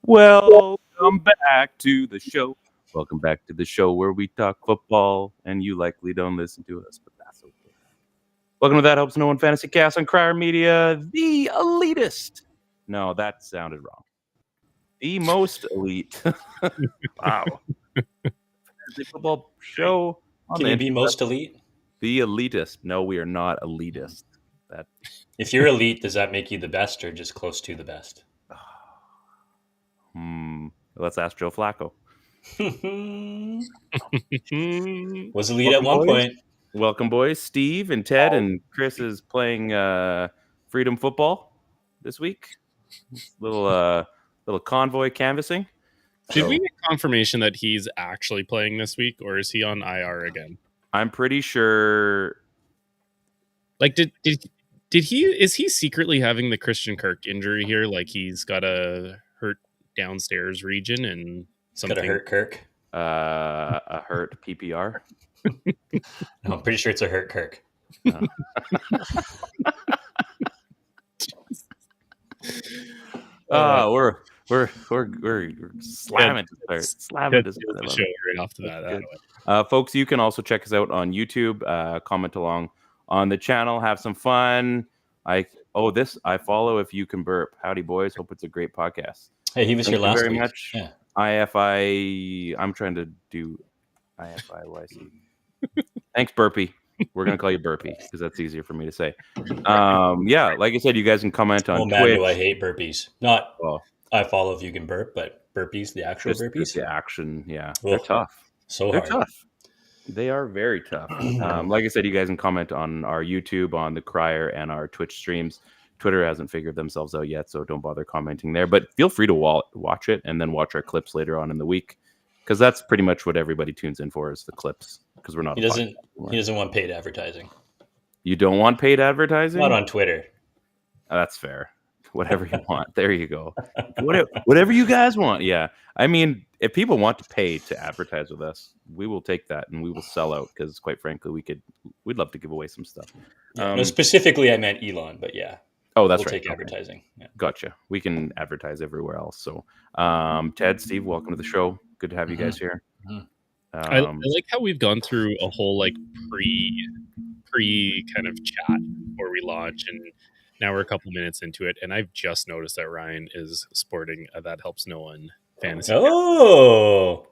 Welcome back to the show. Welcome back to the show where we talk football, and you likely don't listen to us, but that's okay. Welcome to That Helps No One Fantasy Cast on Crier Media, the elitist. No, that sounded wrong. The most elite. Wow. Fantasy football show on Can the you be internet. most elite? The elitist. No, we are not elitist. That If you're elite, does that make you the best or just close to the best? Let's ask Joe Flacco. Was elite at one point. Welcome, boys. Steve and Ted and Chris is playing Freedom Football this week. Little convoy canvassing. Did we get confirmation that he's actually playing this week, or is he on IR again? I'm pretty sure. Like, did he? Is he secretly having the Christian Kirk injury here? Like, he's got a hurt downstairs region and something. Got a hurt Kirk. A hurt PPR. No, I'm pretty sure it's a hurt Kirk. We're slamming to start. The show right off the bat. Folks, you can also check us out on YouTube. Comment along on the channel. Have some fun. I follow if you can burp. Howdy, boys. Hope it's a great podcast. Hey, he was here last very week. Much. Yeah. I'm trying to do IFIYC. Thanks, Burpee. We're gonna call you Burpee because that's easier for me to say. Yeah, like I said, you guys can comment on man, Twitch. do I hate burpees? I follow if you can burp, but burpees, the actual burpees, the action. Yeah, they're tough. They're tough. They are very tough. Like I said, you guys can comment on our YouTube, on the Crier, and our Twitch streams. Twitter hasn't figured themselves out yet, so don't bother commenting there. But feel free to watch it and then watch our clips later on in the week, because that's pretty much what everybody tunes in for, is the clips. Because we're not. He doesn't want paid advertising. You don't want paid advertising? Not on Twitter. That's fair. Whatever you want. There you go. Whatever you guys want. Yeah. I mean, if people want to pay to advertise with us, we will take that and we will sell out, because quite frankly, we'd love to give away some stuff. No, specifically, I meant Elon, but yeah. Oh, that's we'll right. Take advertising. Yeah. Gotcha. We can advertise everywhere else. So, Ted, Steve, welcome to the show. Good to have you guys here. I like how we've gone through a whole like pre kind of chat before we launch, and now we're a couple minutes into it, and I've just noticed that Ryan is sporting That Helps No One fantasy. Oh,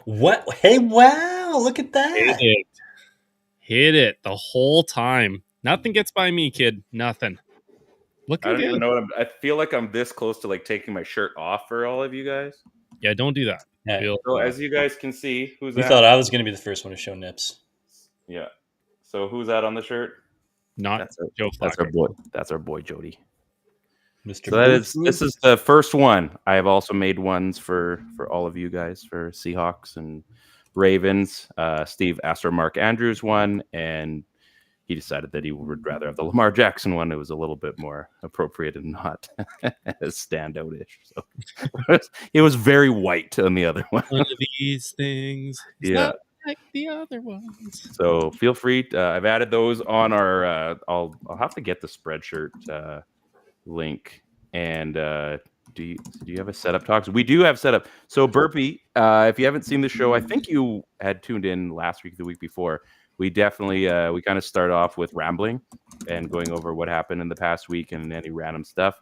what? Hey, wow! Look at that. Hit it the whole time. Nothing gets by me, kid. Nothing. I don't even know what I feel like I'm this close to like taking my shirt off for all of you guys. Yeah, don't do that. Yeah. So as you guys can see, who's you thought I was going to be the first one to show nips. Yeah. So who's that on the shirt? Not Joe Flacco. That's our boy. That's our boy Jody. Mr. So this is the first one. I have also made ones for all of you guys, for Seahawks and Ravens. Steve asked for Mark Andrews one, and he decided that he would rather have the Lamar Jackson one. It was a little bit more appropriate and not as standout-ish. So it was very white on the other one. One of these things is not like the other ones. So feel free. I've added those on our. I'll have to get the Spreadshirt link. And do you have a setup talks? We do have setup. So Burpee, if you haven't seen the show, I think you had tuned in last week, the week before. We definitely we kind of start off with rambling and going over what happened in the past week and any random stuff.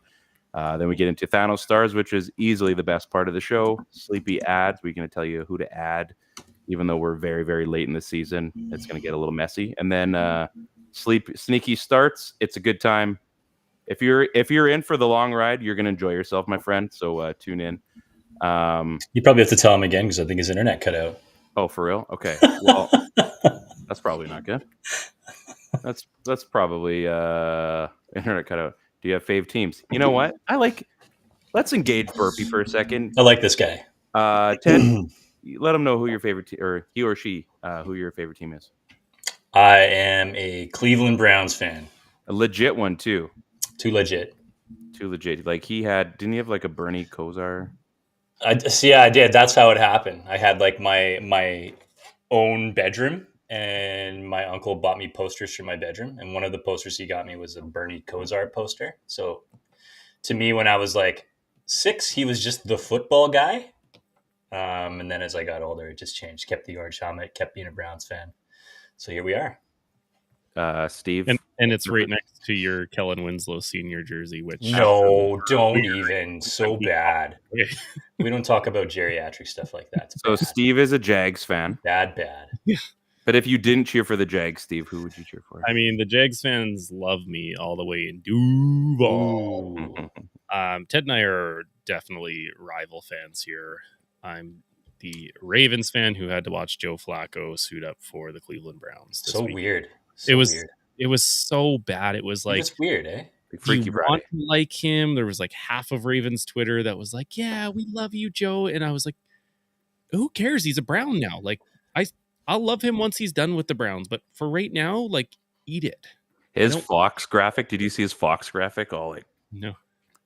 Then we get into THNO Stars, which is easily the best part of the show. Sleepy ads. We're going to tell you who to add, even though we're very, very late in the season. It's going to get a little messy. And then Sneaky Starts. It's a good time. If you're in for the long ride, you're going to enjoy yourself, my friend. So tune in. You probably have to tell him again, because I think his internet cut out. Oh, for real? Okay. Well, that's probably not good. That's probably internet cutout. Do you have fave teams? You know what? Let's engage Burpee for a second. I like this guy. Ted, let him know who your favorite or he or she who your favorite team is. I am a Cleveland Browns fan. A legit one too. Too legit. Like didn't he have like a Bernie Kosar? I did. That's how it happened. I had like my own bedroom, and my uncle bought me posters for my bedroom, and one of the posters he got me was a Bernie Kosar poster. So to me, when I was like 6, he was just the football guy. And then as I got older, it just changed. Kept the orange helmet, kept being a Browns fan. So here we are. Steve, and it's right next to your Kellen Winslow senior jersey, which No, don't even. So bad. We don't talk about geriatric stuff like that. It's so bad. Steve is a Jags fan. Bad. But if you didn't cheer for the Jags, Steve, who would you cheer for? I mean, the Jags fans love me all the way in Duval. Ted and I are definitely rival fans here. I'm the Ravens fan who had to watch Joe Flacco suit up for the Cleveland Browns. So week. weird. It was so bad. It was like it's weird, eh? Freaky you Friday. want to like him. There was like half of Ravens Twitter that was like, "Yeah, we love you, Joe," and I was like, "Who cares? He's a Brown now. Like, I'll love him once he's done with the Browns, but for right now, like, eat it." His Fox graphic. Did you see his Fox graphic? All like No.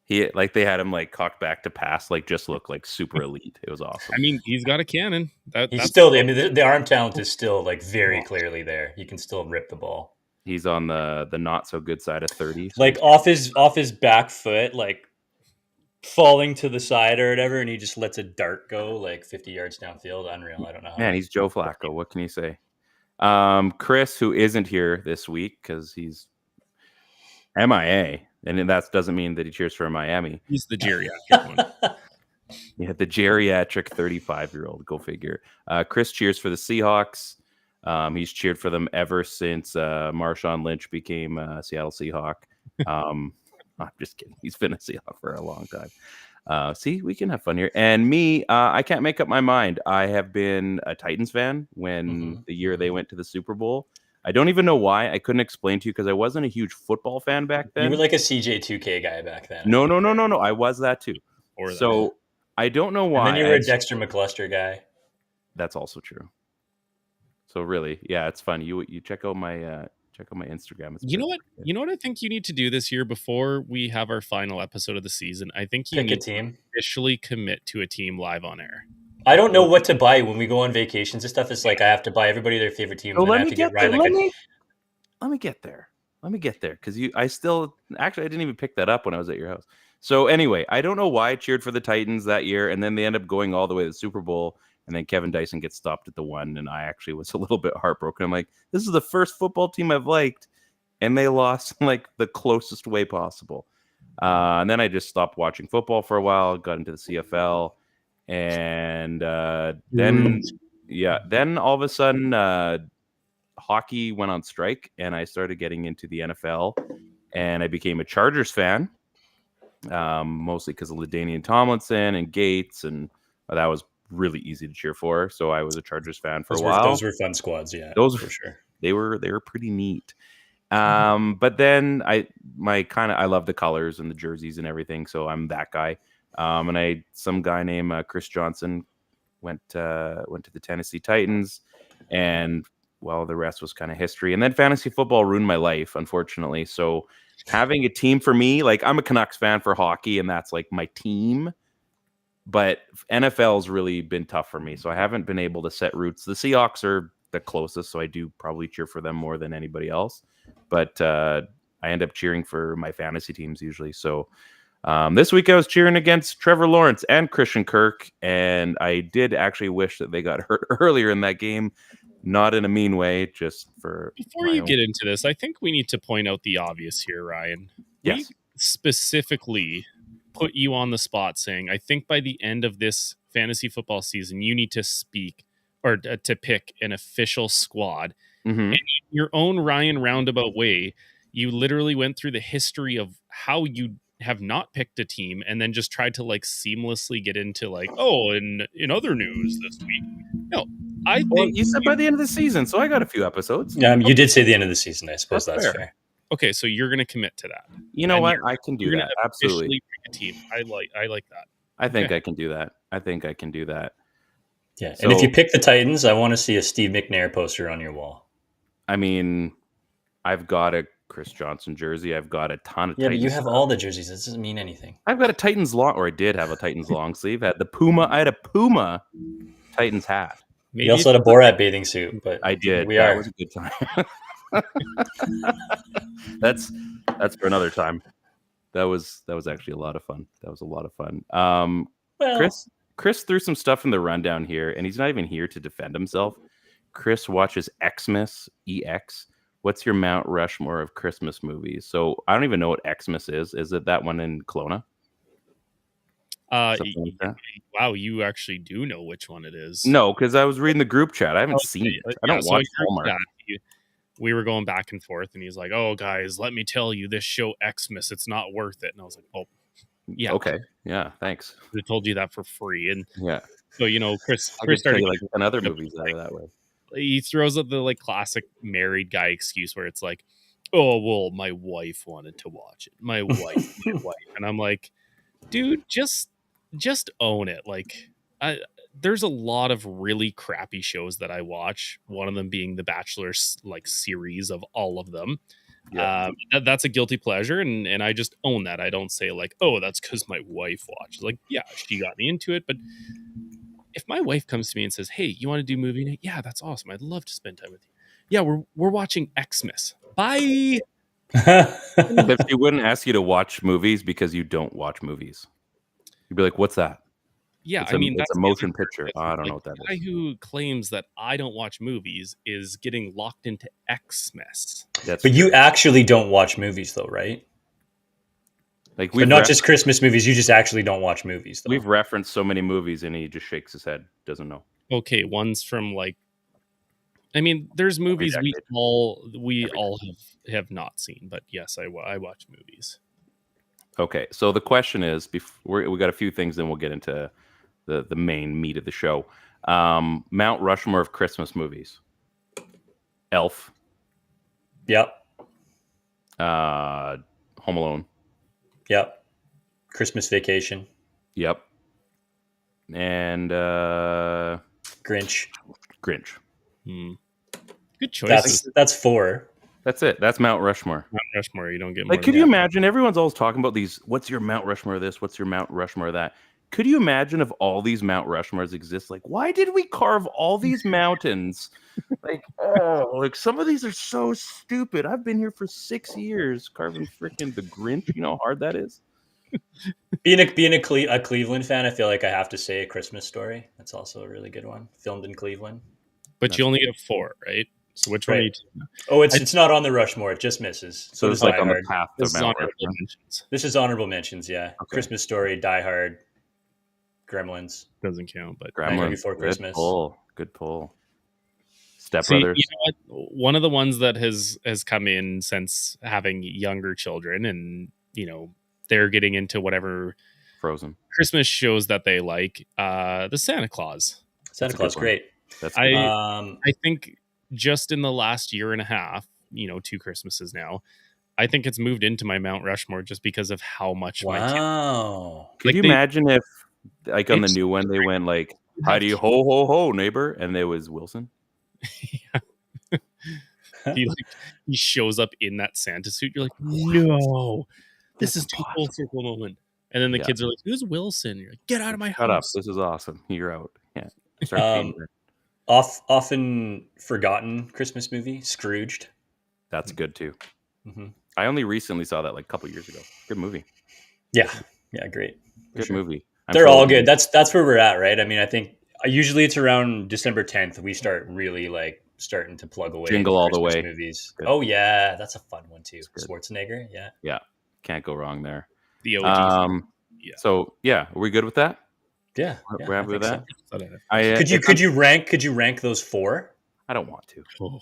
he like they had him like cocked back to pass, like just look like super elite. It was awesome. I mean, he's got a cannon. He's still. I mean, the arm talent is still like very clearly there. He can still rip the ball. He's on the not so good side of 30. So Like off his back foot, like falling to the side or whatever, and he just lets a dart go like 50 yards downfield. Unreal. I don't know. man, he's Joe Flacco. What can you say? Chris, who isn't here this week because he's MIA, and that doesn't mean that he cheers for Miami. He's the geriatric one. Yeah, the geriatric 35-year-old. Go figure. Chris cheers for the Seahawks. He's cheered for them ever since Marshawn Lynch became a Seattle Seahawk. I'm just kidding. He's been a Seahawk for a long time. See, we can have fun here. And me, I can't make up my mind. I have been a Titans fan when the year they went to the Super Bowl. I don't even know why. I couldn't explain to you because I wasn't a huge football fan back then. You were like a CJ2K guy back then. No. I was that too. I don't know why. And then you were a Dexter McCluster guy. That's also true. So really, yeah, it's fun. You check out my Instagram. You know what? You know what I think you need to do this year before we have our final episode of the season? I think you need to officially commit to a team live on air. I don't know what to buy when we go on vacations and stuff. It's like I have to buy everybody their favorite team. Let me get there because I didn't even pick that up when I was at your house. So anyway, I don't know why I cheered for the Titans that year, and then they end up going all the way to the Super Bowl, and then Kevin Dyson gets stopped at the 1, and I actually was a little bit heartbroken. I'm like, this is the first football team I've liked, and they lost in like the closest way possible. And then I just stopped watching football for a while, got into the CFL, and then all of a sudden hockey went on strike, and I started getting into the NFL, and I became a Chargers fan. Mostly because of LaDainian Tomlinson and Gates, and that was really easy to cheer for. So I was a Chargers fan for a while. Those were fun squads, yeah. Those for sure. They were pretty neat. But then I love the colors and the jerseys and everything, so I'm that guy. And some guy named Chris Johnson went to the Tennessee Titans, and well, the rest was kind of history. And then fantasy football ruined my life, unfortunately. So having a team for me, like I'm a Canucks fan for hockey, and that's like my team. But NFL's really been tough for me, so I haven't been able to set roots. The Seahawks are the closest, so I do probably cheer for them more than anybody else. But I end up cheering for my fantasy teams usually. So this week I was cheering against Trevor Lawrence and Christian Kirk, and I did actually wish that they got hurt earlier in that game. Not in a mean way, just for... Before you get into this, I think we need to point out the obvious here, Ryan. Yes. We specifically put you on the spot saying, I think by the end of this fantasy football season, you need to speak or to pick an official squad. Mm-hmm. And in your own Ryan roundabout way, you literally went through the history of how you have not picked a team and then just tried to like seamlessly get into like, oh, in other news this week. No, I think you said by the end of the season, so I got a few episodes. You did say the end of the season. I suppose that's fair. Okay, so you're going to commit to that. You know what? I can do that. Absolutely. Pick a team. I like that. I think I can do that. Yeah, so, and if you pick the Titans, I want to see a Steve McNair poster on your wall. I mean, I've got a Chris Johnson jersey. I've got a ton of Titans. But you have all the jerseys. That doesn't mean anything. I've got a Titans long, or I did have a Titans long sleeve. I had a Puma Titans hat. You also had a Borat bathing suit, but I did. That was a good time. That's for another time. That was actually a lot of fun. That was a lot of fun. Well, Chris threw some stuff in the rundown here, and he's not even here to defend himself. Chris watches Xmas, EX. What's your Mount Rushmore of Christmas movies? So I don't even know what Xmas is. Is it that one in Kelowna? Something like that? Wow, you actually do know which one it is. No, because I was reading the group chat. I haven't seen it. I don't watch Hallmark. We were going back and forth, and he's like, "Oh, guys, let me tell you, this show Xmas, it's not worth it." And I was like, "Oh, yeah, okay, yeah, thanks. I told you that for free." And yeah, so Chris started like another movies out of that way. He throws up the like classic married guy excuse where it's like, "Oh, well, my wife wanted to watch it. My wife, and I'm like, "Dude, just own it." Like, there's a lot of really crappy shows that I watch. One of them being the Bachelor's like series of all of them. Yeah. That's a guilty pleasure, and I just own that. I don't say like, "Oh, that's because my wife watched." Like, yeah, she got me into it, but if my wife comes to me and says, "Hey, you want to do movie night?" Yeah, that's awesome. I'd love to spend time with you. Yeah, we're watching Xmas. Bye. If she wouldn't ask you to watch movies because you don't watch movies, you'd be like, "What's that?" Yeah, it's a motion picture. Oh, I don't know what that is. The guy who claims that I don't watch movies is getting locked into Xmas. But you actually don't watch movies, though, right? Like, but not just Christmas movies. You just actually don't watch movies, though. We've referenced so many movies, and he just shakes his head, doesn't know. Okay, one's from like, I mean, there's movies we all have not seen, but yes, I watch movies. Okay, so the question is, we got a few things, then we'll get into the main meat of the show. Mount Rushmore of Christmas movies. Elf. Yep. Home Alone. Yep. Christmas Vacation. Yep. And Grinch. Good choice. That's 4. That's it. That's Mount Rushmore. Mount Rushmore. You don't get like. Could you imagine? Everyone's always talking about these. What's your Mount Rushmore of this? What's your Mount Rushmore of that? Could you imagine if all these Mount Rushmores exist? Like, why did we carve all these mountains? Like, some of these are so stupid. I've been here for 6 years carving freaking the Grinch. You know how hard that is? Being a Cleveland fan, I feel like I have to say A Christmas Story. That's also a really good one. Filmed in Cleveland. But you only get 4, right? So which one? Oh, it's not on the Rushmore. It just misses. So it's like on the path to Mount Rushmore. This is honorable mentions. Yeah, okay. Christmas Story, Die Hard, Gremlins doesn't count, but Gremlins Before Christmas. Good pull. Step Brothers. You know what? One of the ones that has come in since having younger children, and they're getting into whatever Frozen Christmas shows that they like. The Santa Claus. Santa Claus, great. That's I think just in the last year and a half, 2 Christmases now, I think it's moved into my Mount Rushmore just because of how much. Wow. Could you imagine if, like, on the new one, they went like, "Howdy ho ho ho, neighbor," and there was Wilson. Yeah. he shows up in that Santa suit. You're like, no, this is a full circle moment. And then the kids are like, "Who's Wilson?" You're like, "Get out of my house! Shut up! This is awesome. You're out." Yeah. Often forgotten Christmas movie, Scrooged. That's good too. Mm-hmm. I only recently saw that like a couple years ago. Good movie. Yeah, great. Good movie. They're all good. That's where we're at, right? I mean, I think usually it's around December 10th we start really like starting to plug away. Jingle All the Way movies. Good. Oh yeah, that's a fun one too. Schwarzenegger. Yeah. Can't go wrong there. The OG. So yeah, are we good with that? Yeah, we're happy with that. So. Could you rank those 4? I don't want to. Oh.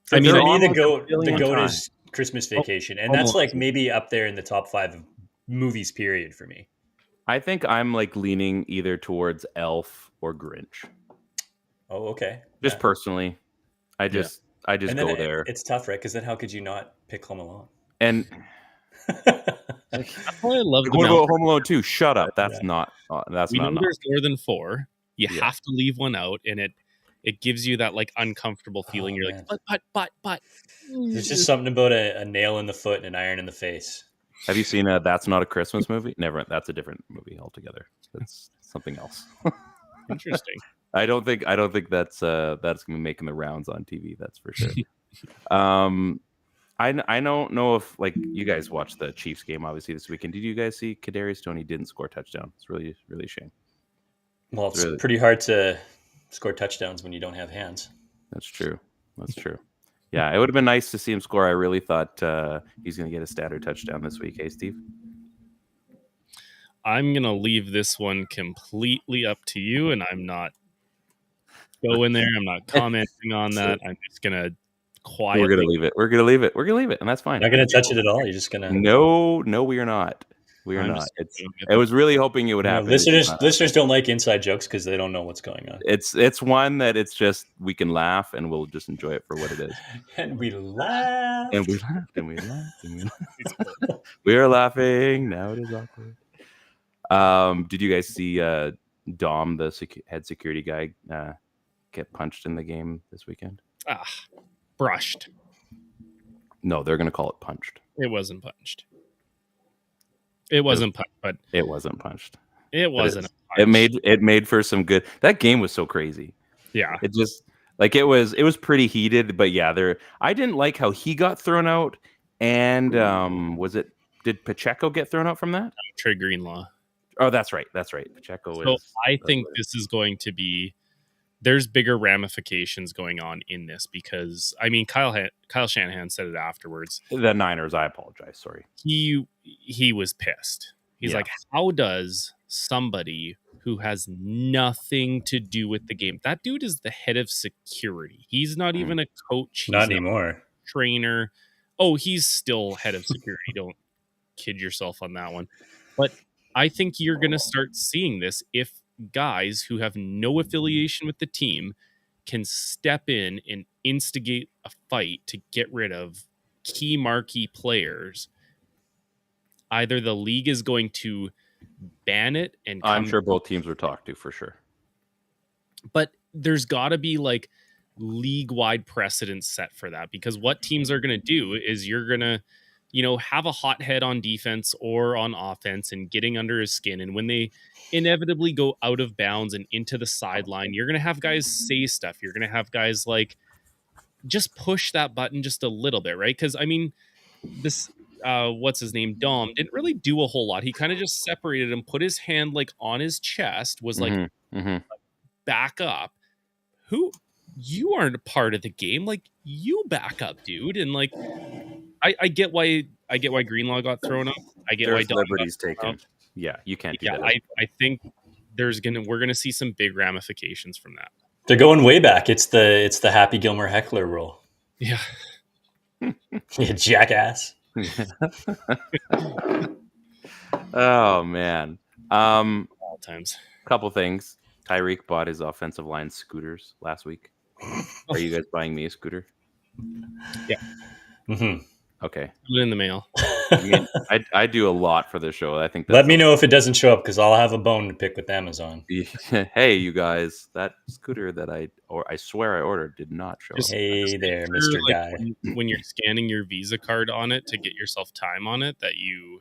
For me, the goat is Christmas Vacation, and that's like maybe up there in the top 5 of movies. Period for me. I think I'm like leaning either towards Elf or Grinch. Oh, okay. Just personally, I just go there. It's tough, right? Because then how could you not pick Home Alone? And I love. What about Home Alone 2? Shut up. That's not. That's not. There's more than 4. You have to leave one out, and it gives you that like uncomfortable feeling. You're like, but. There's just something about a nail in the foot and an iron in the face. Have you seen That's Not a Christmas Movie? Never. That's a different movie altogether. That's something else. Interesting. I don't think that's gonna be making the rounds on TV. That's for sure. I don't know if like you guys watched the Chiefs game obviously this weekend. Did you guys see Kadarius Toney didn't score a touchdown? It's really a shame. Well, it's really- pretty hard to score touchdowns when you don't have hands. That's true. Yeah, it would have been nice to see him score. I really thought he's going to get a standard touchdown this week. Hey, Steve? I'm going to leave this one completely up to you, and I'm not going there. I'm not commenting on that. I'm just going to quietly... We're going to leave it. We're going to leave it, and that's fine. You're not going to touch it at all? You're just going to... No, we are not. We are not. I was really hoping it would happen. Listeners don't like inside jokes because they don't know what's going on. It's one that it's just we can laugh and we'll just enjoy it for what it is. And we laugh. And we laughed and we laughed and we laughed. We are laughing. Now it is awkward. Did you guys see Dom, the head security guy, get punched in the game this weekend? Brushed. No, they're going to call it punched. It wasn't punched. It wasn't punched, but it wasn't punched. It wasn't. It made for some good. That game was so crazy. Yeah, it just like it was pretty heated. But yeah, I didn't like how he got thrown out. And did Pacheco get thrown out from that? Trey Greenlaw. Oh, that's right. Pacheco. So I think this is going to be. There's bigger ramifications going on in this because Kyle Shanahan said it afterwards. The Niners, I apologize. Sorry. He was pissed. He's like, how does somebody who has nothing to do with the game? That dude is the head of security. He's not even a coach. Not anymore. A trainer. Oh, he's still head of security. Don't kid yourself on that one. But I think you're going to start seeing this if guys who have no affiliation with the team can step in and instigate a fight to get rid of key marquee players. Either the league is going to ban it, and I'm sure both teams were talked to for sure. But there's got to be like league-wide precedent set for that, because what teams are going to do is you're going to, have a hothead on defense or on offense and getting under his skin. And when they inevitably go out of bounds and into the sideline, you're going to have guys say stuff. You're going to have guys like just push that button just a little bit, right? Because this what's his name, Dom, didn't really do a whole lot. He kind of just separated and put his hand like on his chest, was like, back up. You aren't a part of the game. Like, you back up, dude. And like, I get why Greenlaw got thrown up. I get why Dom liberties taken. Yeah, you can't do that. I think we're gonna see some big ramifications from that. They're going way back. It's the Happy Gilmore heckler rule. Yeah. You jackass. Oh man. All times. Couple things. Tyreek bought his offensive line scooters last week. Are you guys buying me a scooter? Yeah. Mm-hmm. Okay. Put it in the mail. I do a lot for the show. I think. Let me know if it doesn't show up, because I'll have a bone to pick with Amazon. Hey, you guys, that scooter that I swear I ordered did not show up. Hey there, Mr. Guy. When you're scanning your Visa card on it to get yourself time on it, that you,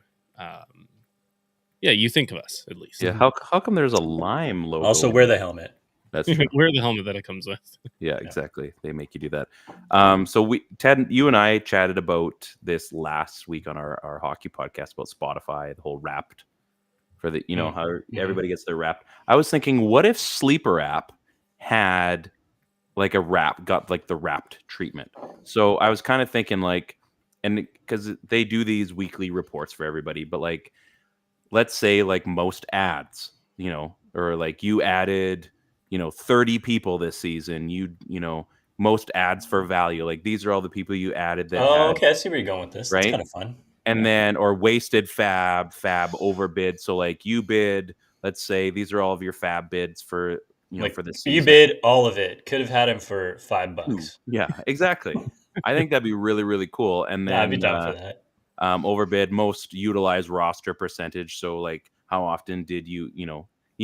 you think of us at least. Yeah. How come there's a Lime logo? Also, wear the helmet. That's true. Wear the helmet that it comes with. Yeah, exactly. They make you do that. So Ted, you and I chatted about this last week on our hockey podcast about Spotify, the whole Wrapped for the, how everybody gets their Wrapped. I was thinking, what if Sleeper app had like got like the Wrapped treatment? So I was kind of thinking like, and because they do these weekly reports for everybody, but like, let's say like most ads, or like you added 30 people this season, most ads for value. Like these are all the people you added that. Okay. I see where you're going with this. Right? It's kind of fun. And then, or wasted fab overbid. So like you bid, let's say these are all of your fab bids for, for this season. You bid all of it. Could have had him for $5. Yeah, exactly. I think that'd be really, really cool. And then I'd be down for that. Overbid, most utilized roster percentage. So like how often did you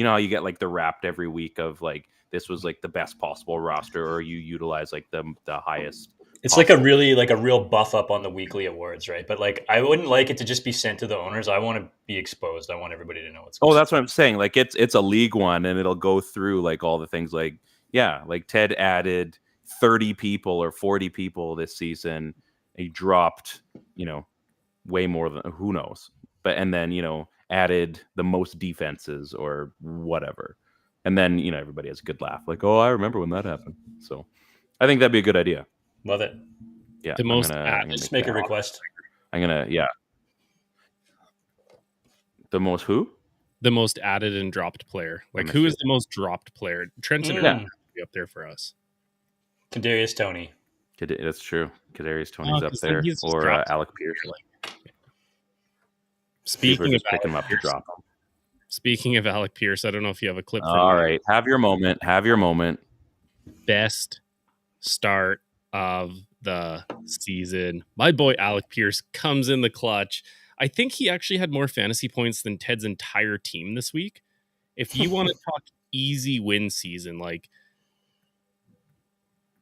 how you get like the Wrapped every week of like this was like the best possible roster, or you utilize like the highest. It's possible. Like a real buff up on the weekly awards, right? But like I wouldn't like it to just be sent to the owners. I want to be exposed. I want everybody to know what's going on. Oh, that's what I'm saying. Like it's a league one, and it'll go through like all the things like like Ted added 30 people or 40 people this season, he dropped, way more than who knows. But and then added the most defenses or whatever, and then everybody has a good laugh, like, oh, I remember when that happened. So I think that'd be a good idea. Love it. Yeah, The most I'm gonna Just make a request. I'm gonna the most who? The most added and dropped player. Like, who is the most dropped player? Trenton or be up there for us. Kadarius Toney. That's true. Kadarius Toney's up there, or Alec Pierce. Speaking of picking him up to drop him. Speaking of Alec Pierce, I don't know if you have a clip. All right, have your moment. Best start of the season. My boy Alec Pierce comes in the clutch. I think he actually had more fantasy points than Ted's entire team this week. If you want to talk easy win season, like,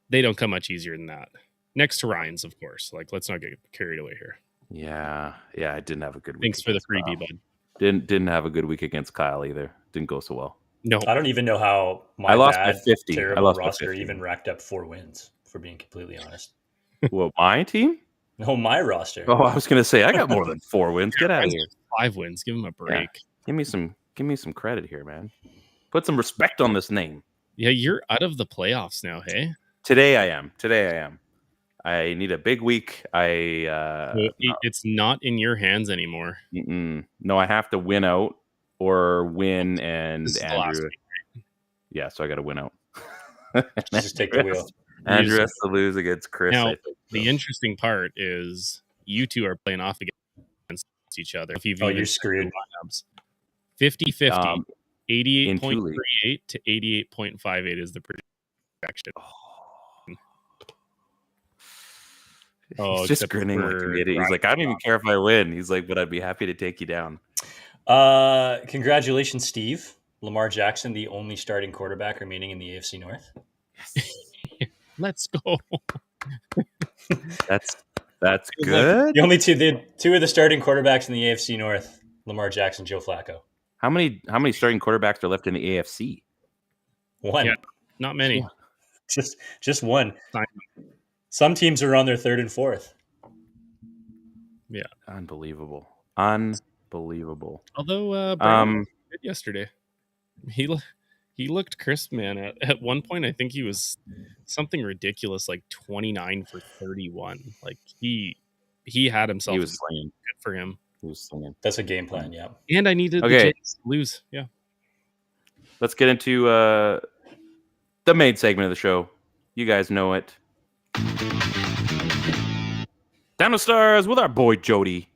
they don't come much easier than that. Next to Ryan's, of course. Like, let's not get carried away here. Yeah, I didn't have a good week. Thanks for the freebie, bud. Didn't have a good week against Kyle either. Didn't go so well. No, I don't even know how I lost by 50. terrible roster even racked up 4 wins, for being completely honest. Well, my team? No, my roster. Oh, I was going to say I got more than 4 wins. Get out of here. 5 wins. Give him a break. Yeah. Give me some credit here, man. Put some respect on this name. Yeah, you're out of the playoffs now, hey? Today I am. I need a big week. It's not in your hands anymore. No, I have to win out or win, and Andrew. Yeah, so I got to win out. Just take the wheel. Andrew has to lose against Chris. Now, the interesting part is you two are playing off against each other. If you're screwed. 50-50. 88.38 to 88.58 is the projection. He's just grinning like an idiot. He's like, I don't even care if I win. He's like, but I'd be happy to take you down. Congratulations, Steve. Lamar Jackson, the only starting quarterback remaining in the AFC North. Yes. Let's go. That's good. Like the only two of the starting quarterbacks in the AFC North, Lamar Jackson, Joe Flacco. How many starting quarterbacks are left in the AFC? One. Yeah, not many. Just one. Some teams are on their 3rd and 4th. Yeah. Unbelievable. Although Brian did yesterday. He looked crisp, man. At one point, I think he was something ridiculous, like 29 for 31. Like he had himself. He was slinging. Good for him. He was slinging. That's a game plan, yeah. And I needed the Jets to lose. Yeah. Let's get into the main segment of the show. You guys know it. THNO Stars with our boy Jody.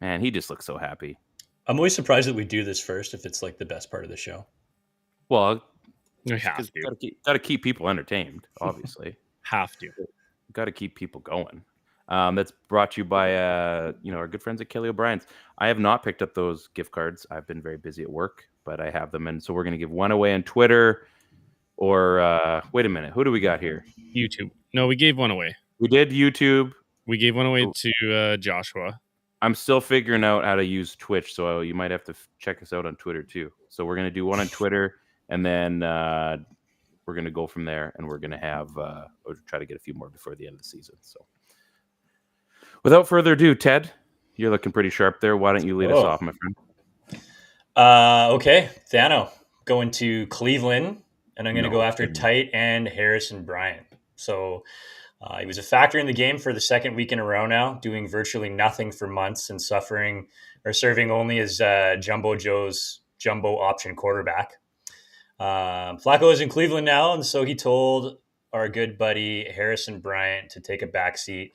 Man, he just looks so happy. I'm always surprised that we do this first if it's like the best part of the show. Well, we have to. Got to keep people entertained, obviously. Have to. Got to keep people going. That's brought to you by our good friends at Kelly O'Brien's. I have not picked up those gift cards. I've been very busy at work, but I have them, and so we're going to give one away on Twitter. Or wait a minute, who do we got here? YouTube. No, we gave one away. We did YouTube. We gave one away to Joshua. I'm still figuring out how to use Twitch, so you might have to check us out on Twitter too. So we're going to do one on Twitter, and then we're going to go from there, and we're going to have we'll try to get a few more before the end of the season. So without further ado, Ted, you're looking pretty sharp there. Why don't you lead us off, my friend? Okay, THNO going to Cleveland, and I'm going to go after tight end Harrison Bryant. So he was a factor in the game for the 2nd week in a row now, doing virtually nothing for months and serving only as Jumbo Joe's jumbo option quarterback. Flacco is in Cleveland now, and so he told our good buddy Harrison Bryant to take a backseat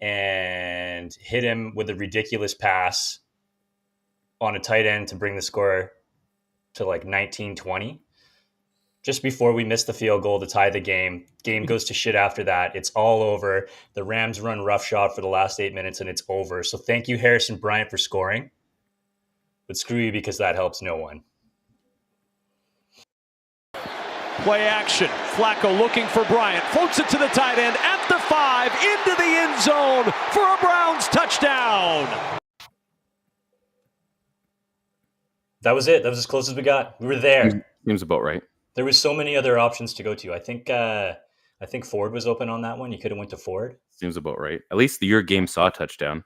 and hit him with a ridiculous pass on a tight end to bring the score to like 19-20. Just before we missed the field goal to tie the game. Game goes to shit after that. It's all over. The Rams run roughshod for the last 8 minutes, and it's over. So thank you, Harrison Bryant, for scoring. But screw you, because that helps no one. Play action. Flacco looking for Bryant. Floats it to the tight end at the 5, into the end zone for a Browns touchdown. That was it. That was as close as we got. We were there. Seems about right. There was so many other options to go to. I think I think Ford was open on that one. You could have went to Ford. Seems about right. At least your game saw a touchdown.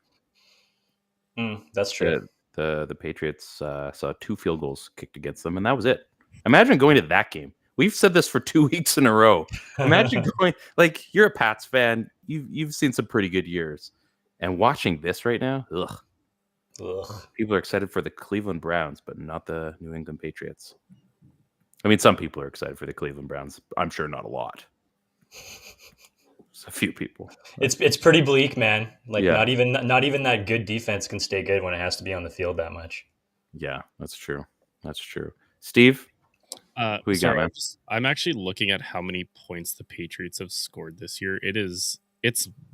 That's true. The Patriots saw 2 field goals kicked against them, and that was it. Imagine going to that game. We've said this for 2 weeks in a row. Imagine going, like, you're a Pats fan. You've seen some pretty good years, and watching this right now, ugh. People are excited for the Cleveland Browns, but not the New England Patriots. I mean, some people are excited for the Cleveland Browns. I'm sure not a lot. Just a few people. It's pretty bleak, man. Like not even that good defense can stay good when it has to be on the field that much. Yeah, that's true. Steve, who you got, man? I'm actually looking at how many points the Patriots have scored this year. It's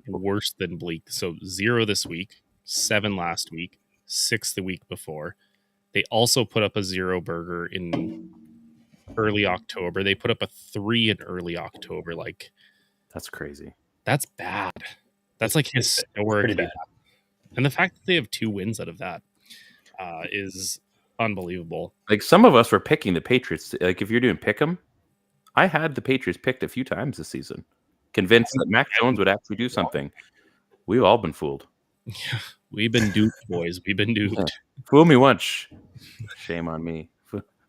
worse than bleak. So 0 this week, 7 last week, 6 the week before. They also put up a 0 burger in early October. They put up a 3 in early October. Like, that's crazy. That's bad. That's like historically bad. And the fact that they have 2 wins out of that is unbelievable. Like, some of us were picking the Patriots. Like, if you're doing pick 'em, I had the Patriots picked a few times this season, convinced that Mac Jones would actually do something. We've all been fooled. Yeah, we've been duped, boys. We've been duped. Yeah. Fool me once, shame on me.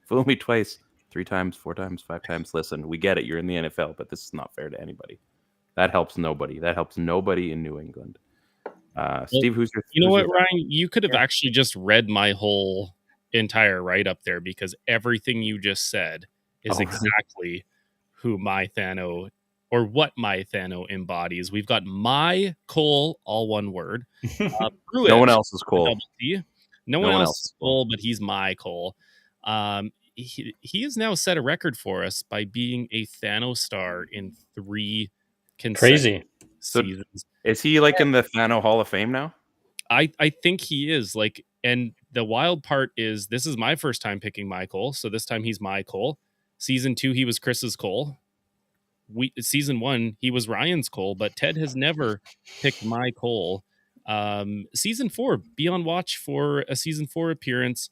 Fool me twice, 3 times, 4 times, 5 times. Listen, we get it. You're in the NFL, but this is not fair to anybody. That helps nobody. That helps nobody in New England. Steve, who's your? You know what, Ryan? You could have actually just read my whole entire write-up there, because everything you just said is exactly who my THNO, or what my THNO embodies. We've got my Cole, all one word. No one else is Cole. No one else is Cole, but he's my Cole. He has now set a record for us by being a THNO star in 3 consecutive seasons. So is he like in the THNO Hall of Fame now? I think he is. Like, and the wild part is, this is my first time picking my Cole, so this time he's my Cole. Season 2, he was Chris's Cole. Season 1, he was Ryan's Cole, but Ted has never picked my Cole. Season 4, be on watch for a season 4 appearance.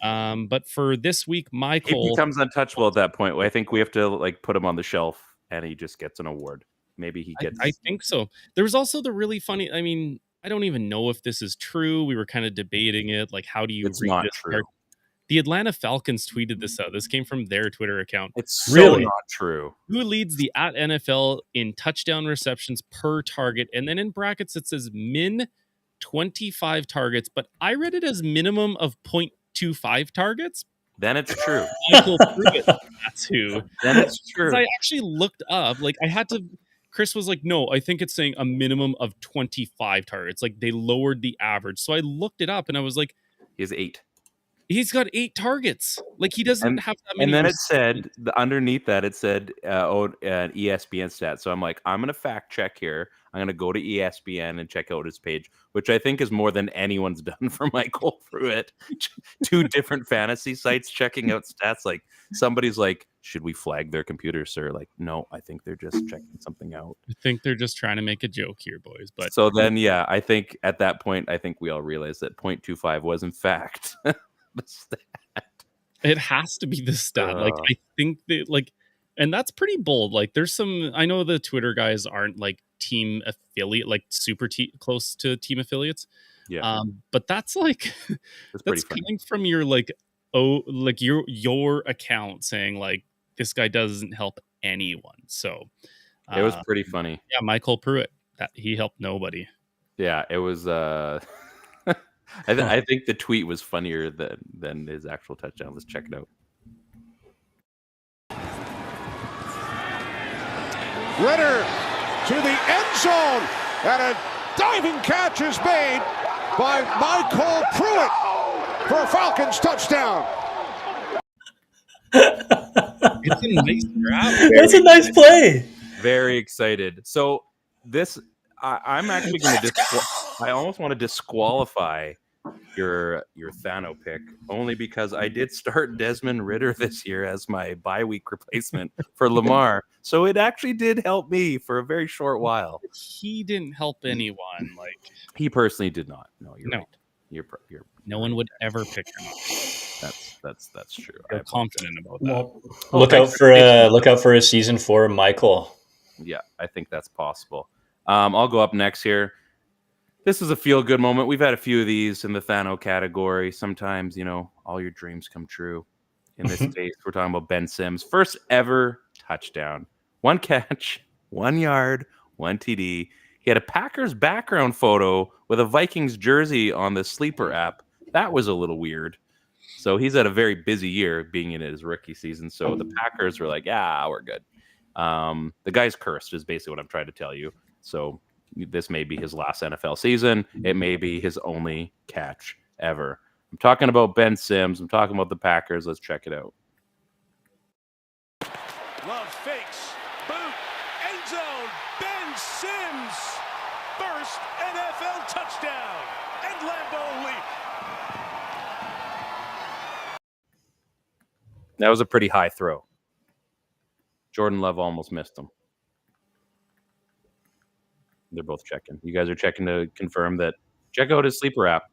But for this week, my Cole, he becomes untouchable at that point. I think we have to like put him on the shelf, and he just gets an award. Maybe he gets. I think so. There was also the really funny. I mean, I don't even know if this is true. We were kind of debating it. Like, how do you It's read not this true. part? The Atlanta Falcons tweeted this out. This came from their Twitter account. It's so not true. Who leads the @NFL in touchdown receptions per target? And then in brackets, it says min 25 targets, but I read it as minimum of 0.25 targets. Then it's true. Michael Pruitt, that's who. Then it's true. I actually looked up, like, I had to. Chris was like, no, I think it's saying a minimum of 25 targets. Like, they lowered the average. So I looked it up, and I was like, he has 8. He's got 8 targets. Like, he doesn't have that many. And then it said, underneath that, it said, an ESPN stat. So I'm like, I'm going to fact check here. I'm going to go to ESPN and check out his page, which I think is more than anyone's done for Michael Pruitt. 2 different fantasy sites checking out stats. Like, somebody's like, should we flag their computer, sir? Like, no, I think they're just checking something out. I think they're just trying to make a joke here, boys. But so then, yeah, I think at that point, I think we all realized that 0.25 was in fact the stat. It has to be the stat. Like, I think that, like, and that's pretty bold. Like, there's some, I know the Twitter guys aren't like team affiliate, like super close to team affiliates. Yeah. But that's like, that's coming from your like, your account saying like, this guy doesn't help anyone. So it was pretty funny. Yeah, Michael Pruitt, that he helped nobody. Yeah, it was. I think the tweet was funnier than his actual touchdown. Let's check it out. Ritter to the end zone, and a diving catch is made by Michael Pruitt for a Falcons touchdown. It's a nice grab. That's a nice play. Very excited. So this, I'm actually going to. I almost want to disqualify your THNO pick, only because I did start Desmond Ridder this year as my bye week replacement for Lamar. So it actually did help me for a very short while. He didn't help anyone. Like, he personally did not. No, you're right. You're no one would ever pick him up. That's true. I'm confident about that. Well, look out for a season 4 Michael. Yeah, I think that's possible. I'll go up next here. This is a feel-good moment. We've had a few of these in the THNO category. Sometimes, all your dreams come true. In this case, we're talking about Ben Sims. First ever touchdown. 1 catch, 1 yard, 1 TD. He had a Packers background photo with a Vikings jersey on the Sleeper app. That was a little weird. So he's had a very busy year being in his rookie season. So the Packers were like, yeah, we're good. The guy's cursed is basically what I'm trying to tell you. So this may be his last NFL season. It may be his only catch ever. I'm talking about Ben Sims. I'm talking about the Packers. Let's check it out. Love fakes. Boot. End zone. Ben Sims. First NFL touchdown. And Lambeau leap. That was a pretty high throw. Jordan Love almost missed him. They're both checking. You guys are checking to confirm that. Check out his Sleeper app.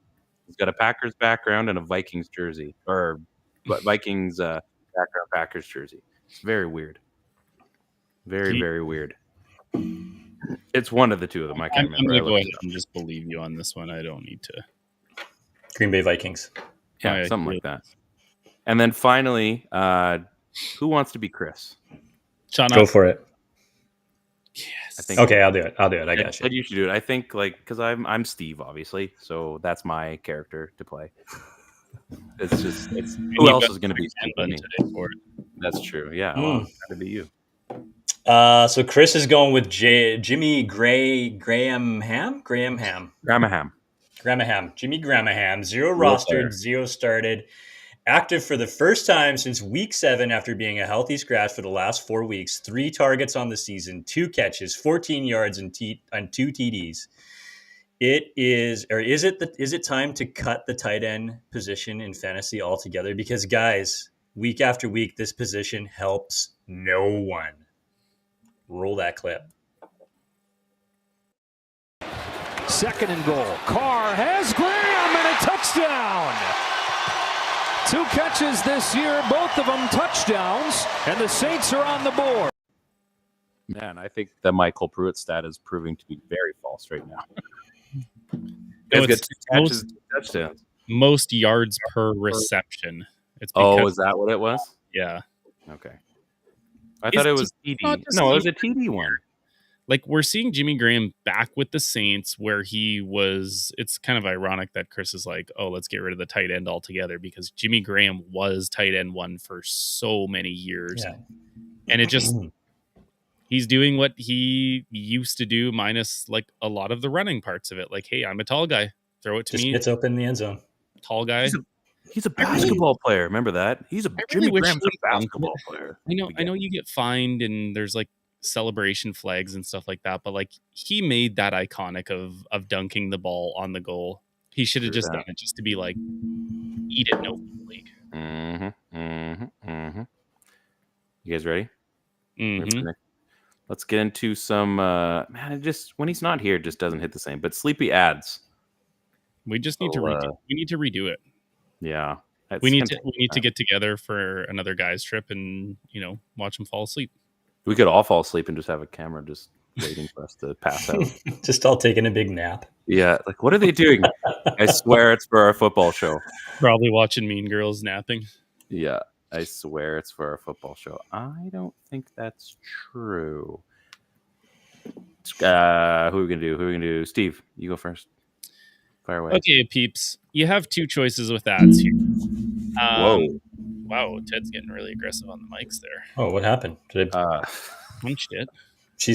He's got a Packers background and a Vikings jersey, or Vikings background Packers jersey. It's very weird. Very weird. It's one of the two of them. I can't remember. I'm going to go ahead and just believe you on this one. I don't need to. Green Bay Vikings. Yeah, something like that. And then finally, who wants to be Chris? Sean, go for it. Yes. I think. Okay, I'll do it. I got you. You should do it. I think because I'm Steve, obviously, so that's my character to play. It's who else is going to be Steve? Today for it. That's true. Yeah, well, it's got to be you. So Chris is going with Jimmy Graham Ham. Jimmy Gramaham. 0 rostered, 0 started. Active for the first time since week 7 after being a healthy scratch for the last 4 weeks. 3 targets on the season, 2 catches, 14 yards, and 2 TDs. Is it time to cut the tight end position in fantasy altogether? Because guys, week after week, this position helps no one. Roll that clip. 2nd and goal. Carr has Graham and a touchdown. 2 catches this year, both of them touchdowns, and the Saints are on the board. Man, I think the Michael Pruitt stat is proving to be very false right now. No, it's 2 catches, 2 touchdowns. Most yards per reception. Is that what it was? Yeah. Okay. I thought it was TD. No, it was a TD one. Like, we're seeing Jimmy Graham back with the Saints where he was. It's kind of ironic that Chris is like, oh, let's get rid of the tight end altogether, because Jimmy Graham was tight end 1 for so many years. Yeah. And it just, he's doing what he used to do minus like a lot of the running parts of it. Like, hey, I'm a tall guy. Throw it to me. It's open in the end zone. Tall guy. He's a basketball player. Remember that? Jimmy Graham's a basketball player. I know you get fined and there's like celebration flags and stuff like that, but like, he made that iconic of dunking the ball on the goal. He should have just done it just to be like, eat it, no league. You guys ready? Mm-hmm. Let's get into some man, it just, when he's not here, it just doesn't hit the same. But sleepy ads. We just need to redo it. Yeah. We need to get together for another guys trip and, watch them fall asleep. We could all fall asleep and just have a camera just waiting for us to pass out. Just all taking a big nap. Yeah. Like, what are they doing? I swear it's for our football show. Probably watching Mean Girls napping. Yeah. I swear it's for our football show. I don't think that's true. Who are we going to do? Steve, you go first. Fire away. Okay, peeps. You have 2 choices with ads here. Whoa. Wow, Ted's getting really aggressive on the mics there. Oh, what happened? Did I punched it?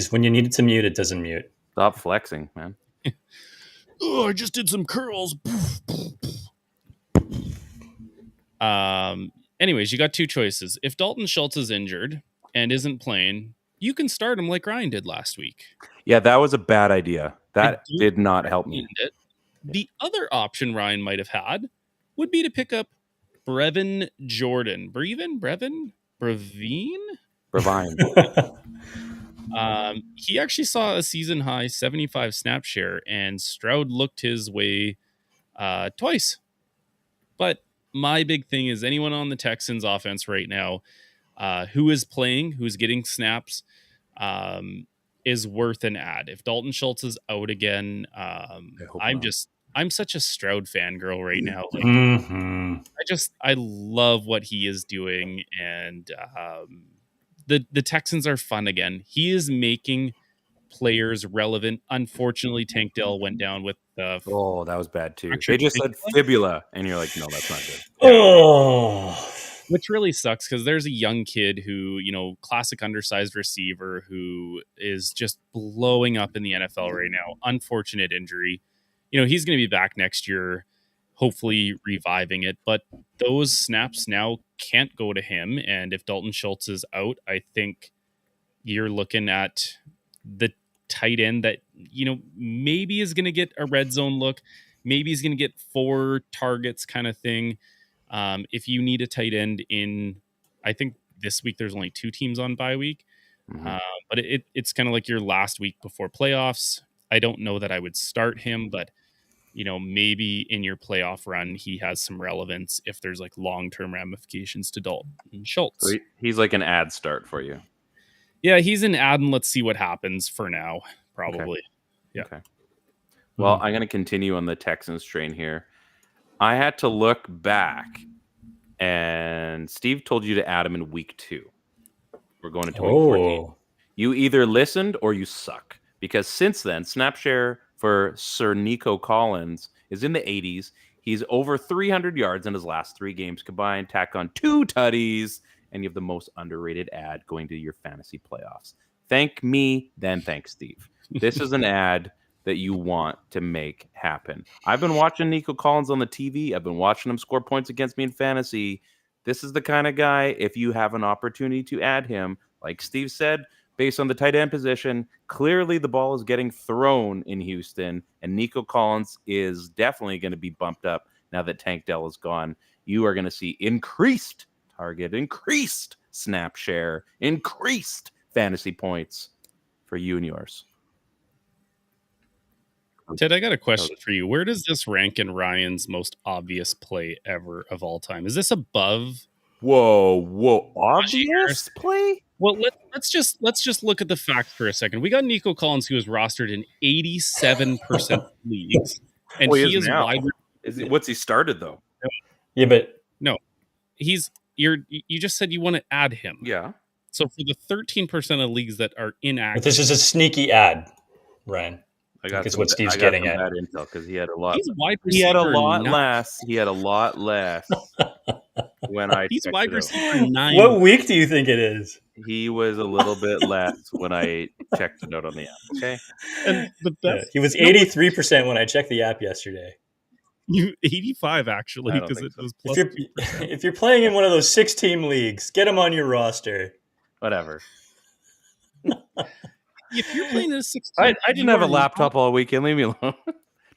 When you need it to mute, it doesn't mute. Stop flexing, man. Oh, I just did some curls. Anyways, you got 2 choices. If Dalton Schultz is injured and isn't playing, you can start him like Ryan did last week. Yeah, that was a bad idea. That did not help me. The other option Ryan might have had would be to pick up Brevin Jordan. Brevin? He actually saw a season high 75 snap share, and Stroud looked his way twice. But my big thing is anyone on the Texans offense right now who is playing, who's getting snaps, is worth an ad. If Dalton Schultz is out again, I'm such a Stroud fangirl right now. Like, I love what he is doing, and the Texans are fun again. He is making players relevant. Unfortunately, Tank Dell went down with that was bad too. fractured They just said fibula. fibula, and you're like, no, that's not good. Oh, Which really sucks because there's a young kid who, classic undersized receiver who is just blowing up in the NFL right now. Unfortunate injury. He's going to be back next year, hopefully reviving it. But those snaps now can't go to him. And if Dalton Schultz is out, I think you're looking at the tight end that, maybe is going to get a red zone look. Maybe he's going to get 4 targets kind of thing. If you need a tight end I think this week there's only 2 teams on bye week, but it's kind of like your last week before playoffs. I don't know that I would start him, but maybe in your playoff run, he has some relevance if there's like long-term ramifications to Dalton Schultz. So he's like an ad start for you. Yeah, he's an ad, and let's see what happens for now, probably. Okay. Yeah. Okay. Well, I'm going to continue on the Texans train here. I had to look back, and Steve told you to add him in week 2. We're going into week 14. You either listened or you suck, because since then, snap share for Sir Nico Collins is in the 80s. He's over 300 yards in his last 3 games combined, tack on 2 tutties, and you have the most underrated ad going to your fantasy playoffs. Thank me, then thank Steve. This is an ad that you want to make happen. I've been watching Nico Collins on the TV. I've been watching him score points against me in fantasy. This is the kind of guy, if you have an opportunity to add him, like Steve said, based on the tight end position, clearly the ball is getting thrown in Houston, and Nico Collins is definitely going to be bumped up now that Tank Dell is gone. You are going to see increased target, increased snap share, increased fantasy points for you and yours. Ted, I got a question for you. Where does this rank in Ryan's most obvious play ever of all time? Is this above? Whoa! Obvious play? Well, let's just look at the facts for a second. We got Nico Collins, who is rostered in 87% of leagues, and he is now. wide. What's he started though? Yeah, but no, you just said you want to add him. Yeah. So for the 13% of leagues that are inactive, but this is a sneaky ad, Ryan. I got what Steve's getting at. Intel because he had a lot. He's wide he had a receiver lot 9. less. He had a lot less when I. He's checked wide it out. receiver 9. What week do you think it is? He was a little bit less when I checked it out on the app. Okay. And the best, he was 83% when I checked the app yesterday. You 85 actually, because it was plus 2%. If you're playing in one of those 6-team leagues, get him on your roster. Whatever. If you're playing in a 16, I didn't have a laptop all weekend. Leave me alone.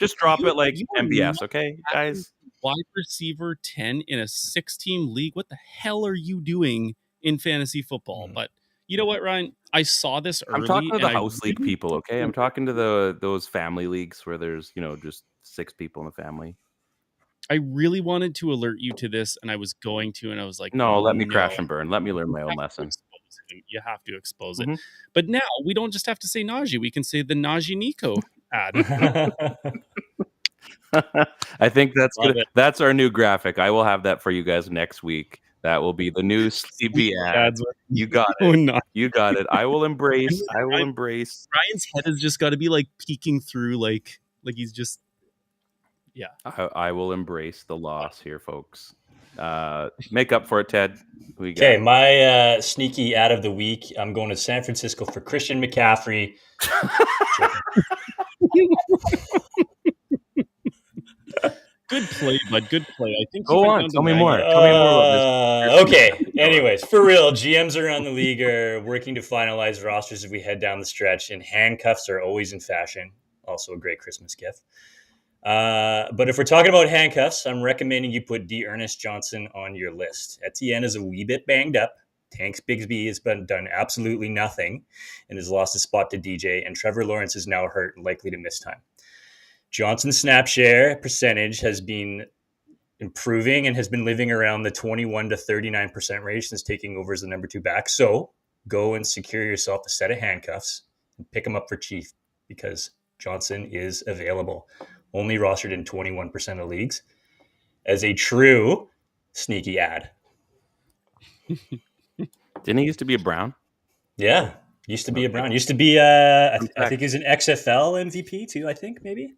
Just drop it like MBS, okay, guys? Wide receiver 10 in a 6-team league. What the hell are you doing in fantasy football? But you know what, Ryan? I saw this early. I'm talking to the house league people, okay? I'm talking to those family leagues where there's, just 6 people in the family. I really wanted to alert you to this, and I was going to, and I was like, no, let me crash and burn. Let me learn my own lesson. You have to expose it. But now we don't just have to say Najee. We can say the Najee Nico ad. I think that's our new graphic. I will have that for you guys next week. That will be the new CB ad. You got it. No. You got it. I will embrace. Ryan's head has just got to be like peeking through, like he's just. Yeah. I will embrace the loss here, folks. Make up for it, Ted. Okay, my sneaky ad of the week. I'm going to San Francisco for Christian McCaffrey. Good play, bud. Good play. I think. Go on. Tell me more. Okay. Anyways, for real, GMs around the league are working to finalize rosters as we head down the stretch, and handcuffs are always in fashion. Also a great Christmas gift. But if we're talking about handcuffs, I'm recommending you put Ernest Johnson on your list. Etienne is a wee bit banged up. Tanks Bigsby has done absolutely nothing and has lost his spot to DJ. And Trevor Lawrence is now hurt and likely to miss time. Johnson's snap share percentage has been improving and has been living around the 21 to 39% range since taking over as the number 2 back. So go and secure yourself a set of handcuffs and pick him up for cheap because Johnson is available. Only rostered in 21% of leagues as a true sneaky ad. Didn't he used to be a Brown? Yeah, used to be a Brown. Used to be, I think he's an XFL MVP too, I think, maybe?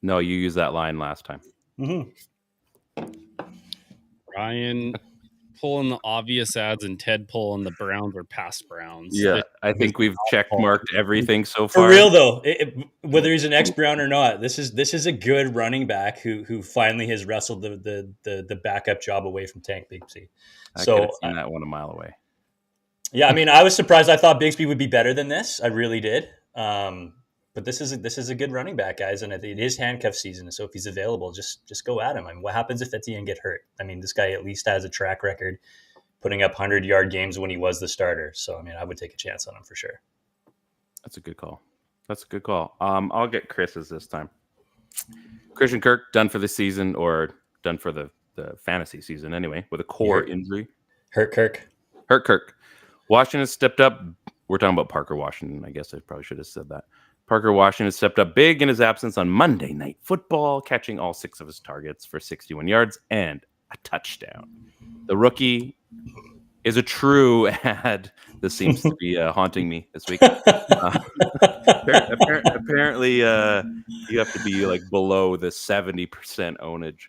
No, you used that line last time. Mm-hmm. Ryan pulling the obvious ads and Ted pulling the Browns or past Browns. Yeah, I think we've check marked everything so far. For real though, whether he's an ex-Brown or not, this is a good running back who finally has wrestled the backup job away from Tank Bigsby. I could have seen that one a mile away. Yeah, I mean, I was surprised. I thought Bigsby would be better than this. I really did. But this is a good running back, guys, and it is handcuff season. So if he's available, just go at him. I mean, what happens if Etienne get hurt? I mean, this guy at least has a track record putting up 100-yard games when he was the starter. So I mean, I would take a chance on him for sure. That's a good call. I'll get Chris's this time. Christian Kirk done for the season, or done for the fantasy season anyway, with a core injury. Hurt Kirk. Washington has stepped up. We're talking about Parker Washington. I guess I probably should have said that. Parker Washington has stepped up big in his absence on Monday Night Football, catching all 6 of his targets for 61 yards and a touchdown. The rookie is a true ad. This seems to be haunting me this week. Apparently, you have to be like below the 70% ownage.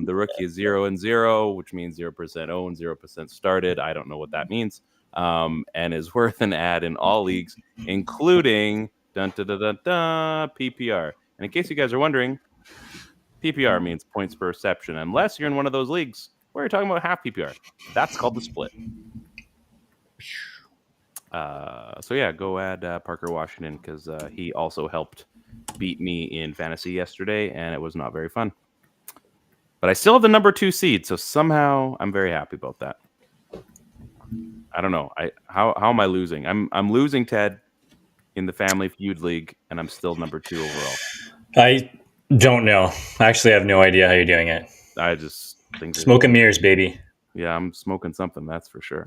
The rookie is 0-0, which means 0% owned, 0% started. I don't know what that means. And is worth an ad in all leagues, including PPR. And in case you guys are wondering, PPR means points per reception, unless you're in one of those leagues where you're talking about half PPR. That's called the split. So yeah, go add Parker Washington, because he also helped beat me in fantasy yesterday, and it was not very fun. But I still have the number 2 seed, so somehow I'm very happy about that. I don't know. How am I losing? I'm losing Ted in the Family Feud League, and I'm still number 2 overall. I don't know. Actually, I have no idea how you're doing it. I just think smoke and mirrors, baby. Yeah, I'm smoking something, that's for sure.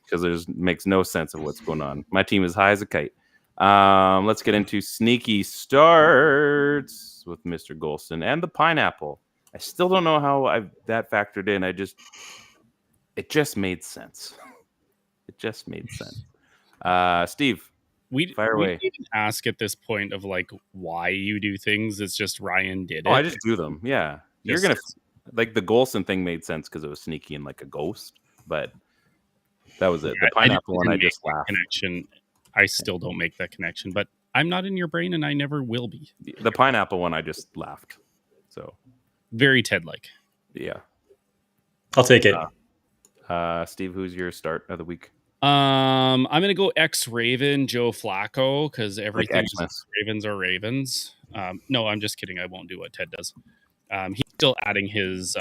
Because it makes no sense of what's going on. My team is high as a kite. Let's get into sneaky starts with Mr. Golston and the pineapple. I still don't know how that factored in. It just made sense. Steve, fire away. We didn't ask at this point of like why you do things. It's just Ryan did it. I just do them. Yeah, you're gonna like the Golson thing made sense because it was sneaky and like a ghost, but that was it. The pineapple one, I just laughed. Connection. I still don't make that connection, but I'm not in your brain, and I never will be. The pineapple one, I just laughed. So very Ted-like. Yeah, I'll take it. Steve, who's your start of the week? I'm gonna go ex-Raven Joe Flacco, because everything's like Ravens are Ravens. No, I'm just kidding. I won't do what Ted does. He's still adding his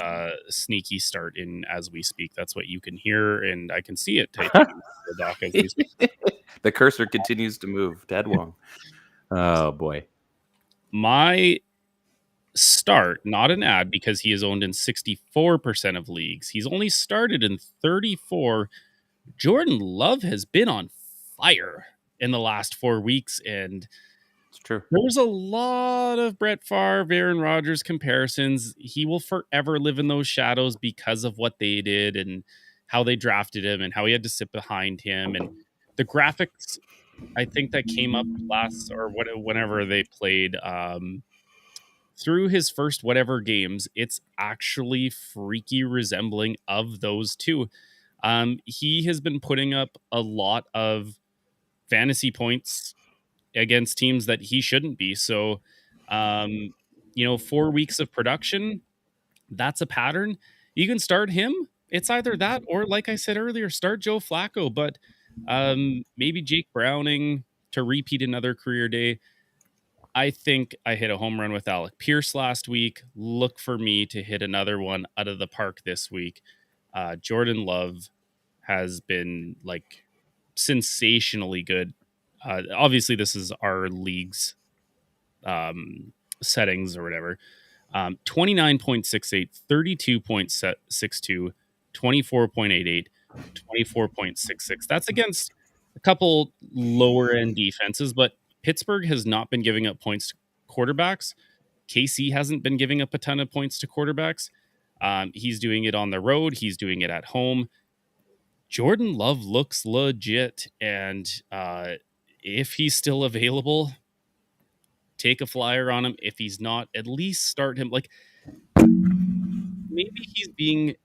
sneaky start in as we speak. That's what you can hear, and I can see it typing in the doc as we speak. The cursor continues to move. Ted Wong. Oh boy. My start, not an ad, because he is owned in 64% of leagues. He's only started in 34. Jordan Love has been on fire in the last 4 weeks, and it's true. There's a lot of Brett Favre, Aaron Rodgers comparisons. He will forever live in those shadows because of what they did and how they drafted him and how he had to sit behind him. And the graphics, I think, that came up whenever they played through his first whatever games, it's actually freaky resembling of those two. He has been putting up a lot of fantasy points against teams that he shouldn't be. So, 4 weeks of production, that's a pattern. You can start him. It's either that or, like I said earlier, start Joe Flacco, but maybe Jake Browning to repeat another career day. I think I hit a home run with Alec Pierce last week. Look for me to hit another one out of the park this week. Jordan Love has been like sensationally good. Obviously, this is our league's settings or whatever. 29.68, 32.62, 24.88, 24.66. That's against a couple lower end defenses, but Pittsburgh has not been giving up points to quarterbacks. KC hasn't been giving up a ton of points to quarterbacks. He's doing it on the road. He's doing it at home. Jordan Love looks legit. And if he's still available, take a flyer on him. If he's not, at least start him. Like, maybe he's being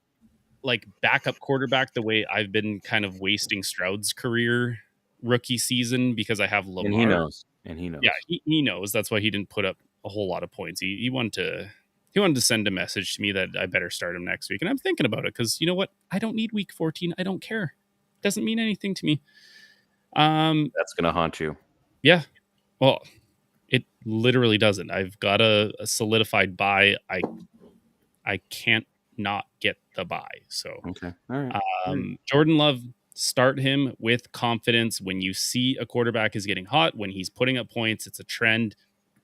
like backup quarterback the way I've been kind of wasting Stroud's career rookie season because I have Lamar. And he knows. Yeah, he knows. That's why he didn't put up a whole lot of points. He wanted to send a message to me that I better start him next week. And I'm thinking about it because you know what? I don't need week 14. I don't care. It doesn't mean anything to me. That's going to haunt you. Yeah. Well, it literally doesn't. I've got a solidified buy. I can't not get the buy. So, okay. All right. Jordan Love, start him with confidence. When you see a quarterback is getting hot, when he's putting up points, it's a trend.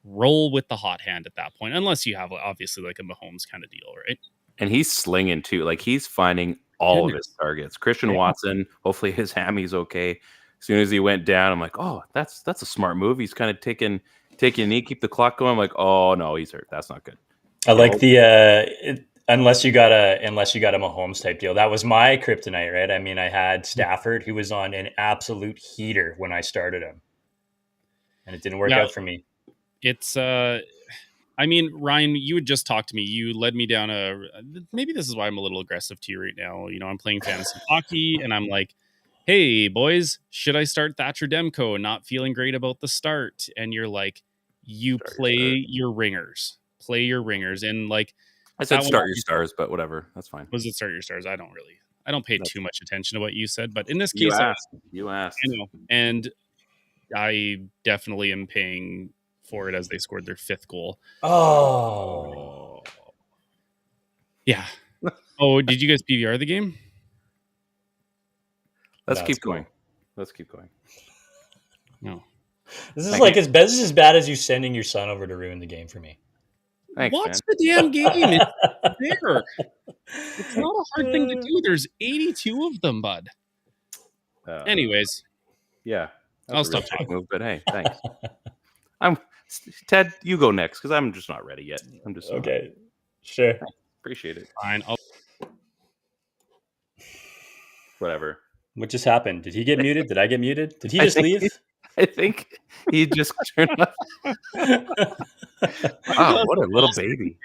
Roll with the hot hand at that point, unless you have obviously like a Mahomes kind of deal, right? And he's slinging too. Like he's finding all of his targets. Christian Watson, hopefully his hammy's okay. As soon as he went down, I'm like, oh, that's a smart move. He's kind of taking a knee, keep the clock going. I'm like, oh no, he's hurt. That's not good. I like the unless you got a Mahomes type deal. That was my kryptonite, right? I mean, I had Stafford, who was on an absolute heater when I started him, and it didn't work out for me. It's I mean, Ryan, you had just talked to me. You led me down maybe this is why I'm a little aggressive to you right now. You know, I'm playing fantasy hockey and I'm like, hey boys, should I start Thatcher Demko? Not feeling great about the start. And you're like, play your ringers. And like, I said start your stars, but whatever. That's fine. Was it start your stars? I don't pay too much attention to what you said, but in this case, you asked. I know. And I definitely am paying for it as they scored their 5th goal. Oh. Yeah. Oh, did you guys PVR the game? Let's keep going. No. This is as bad as you sending your son over to ruin the game for me. Thanks, Watch man. the damn game. It's there. It's not a hard thing to do. There's 82 of them, bud. Anyways. Yeah. I'll stop talking. Move, but hey, thanks. Ted, you go next because I'm just not ready yet. I'm just okay. Sure. Appreciate it. Fine. Whatever. What just happened? Did he get muted? Did I get muted? Did he just leave? I think he just turned off. Wow, what a little baby.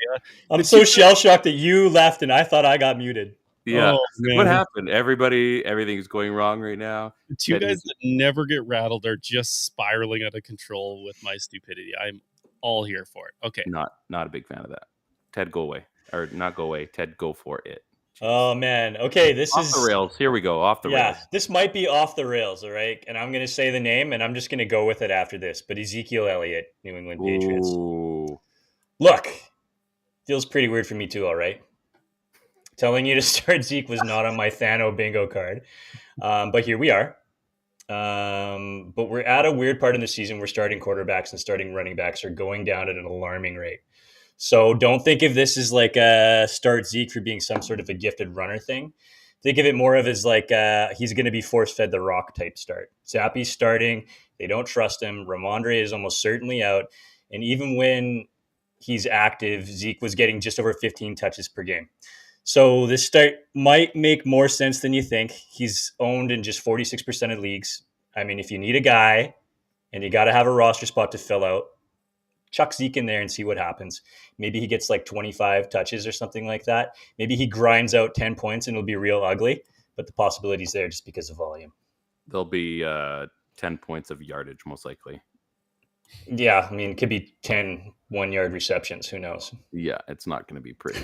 I'm so shell-shocked that you left and I thought I got muted. Yeah. What happened? Everything's going wrong right now. The two guys that never get rattled are just spiraling out of control with my stupidity. I'm all here for it. Okay. Not a big fan of that. Ted, go away. Or not go away. Ted, go for it. Oh man. Okay, this is off the rails. Here we go. Off the rails. Yeah, this might be off the rails, all right? And I'm gonna say the name and I'm just gonna go with it after this. But Ezekiel Elliott, New England Patriots. Ooh. Look, feels pretty weird for me too, all right? Telling you to start Zeke was not on my THNO bingo card. But here we are. But we're at a weird part in the season where starting quarterbacks and starting running backs are going down at an alarming rate. So don't think of this as like a start Zeke for being some sort of a gifted runner thing. Think of it more of as like he's going to be force-fed the rock type start. Zappy's starting. They don't trust him. Ramondre is almost certainly out. And even when he's active, Zeke was getting just over 15 touches per game. So this start might make more sense than you think. He's owned in just 46% of leagues. I mean, if you need a guy and you got to have a roster spot to fill out, chuck Zeke in there and see what happens. Maybe he gets like 25 touches or something like that. Maybe he grinds out 10 points and it'll be real ugly, but the possibility's there just because of volume. There'll be 10 points of yardage, most likely. Yeah, I mean, it could be 10 one-yard receptions. Who knows? Yeah, it's not going to be pretty.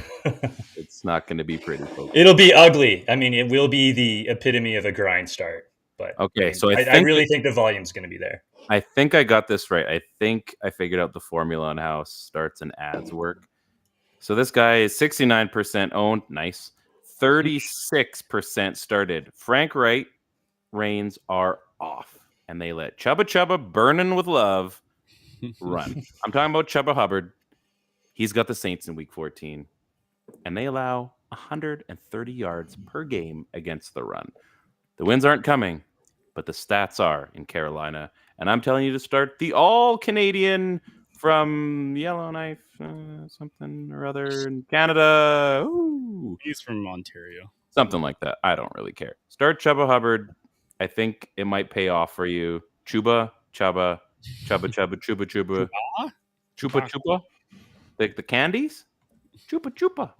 It's not going to be pretty, folks. It'll be ugly. I mean, it will be the epitome of a grind start. But okay, so I really think the volume's going to be there. I think I got this right. I think I figured out the formula on how starts and ads work. So this guy is 69% owned. Nice. 36% started. Frank Wright reins are off. And they let Chubba burning with love run. I'm talking about Chubba Hubbard. He's got the Saints in week 14. And they allow 130 yards per game against the run. The wins aren't coming. but the stats are in Carolina. And I'm telling you to start the all-Canadian from Yellowknife, something or other in Canada. Ooh. He's from Ontario. Something like that. I don't really care. Start Chuba Hubbard. I think it might pay off for you. Chuba. Chupa. The candies? Chupa.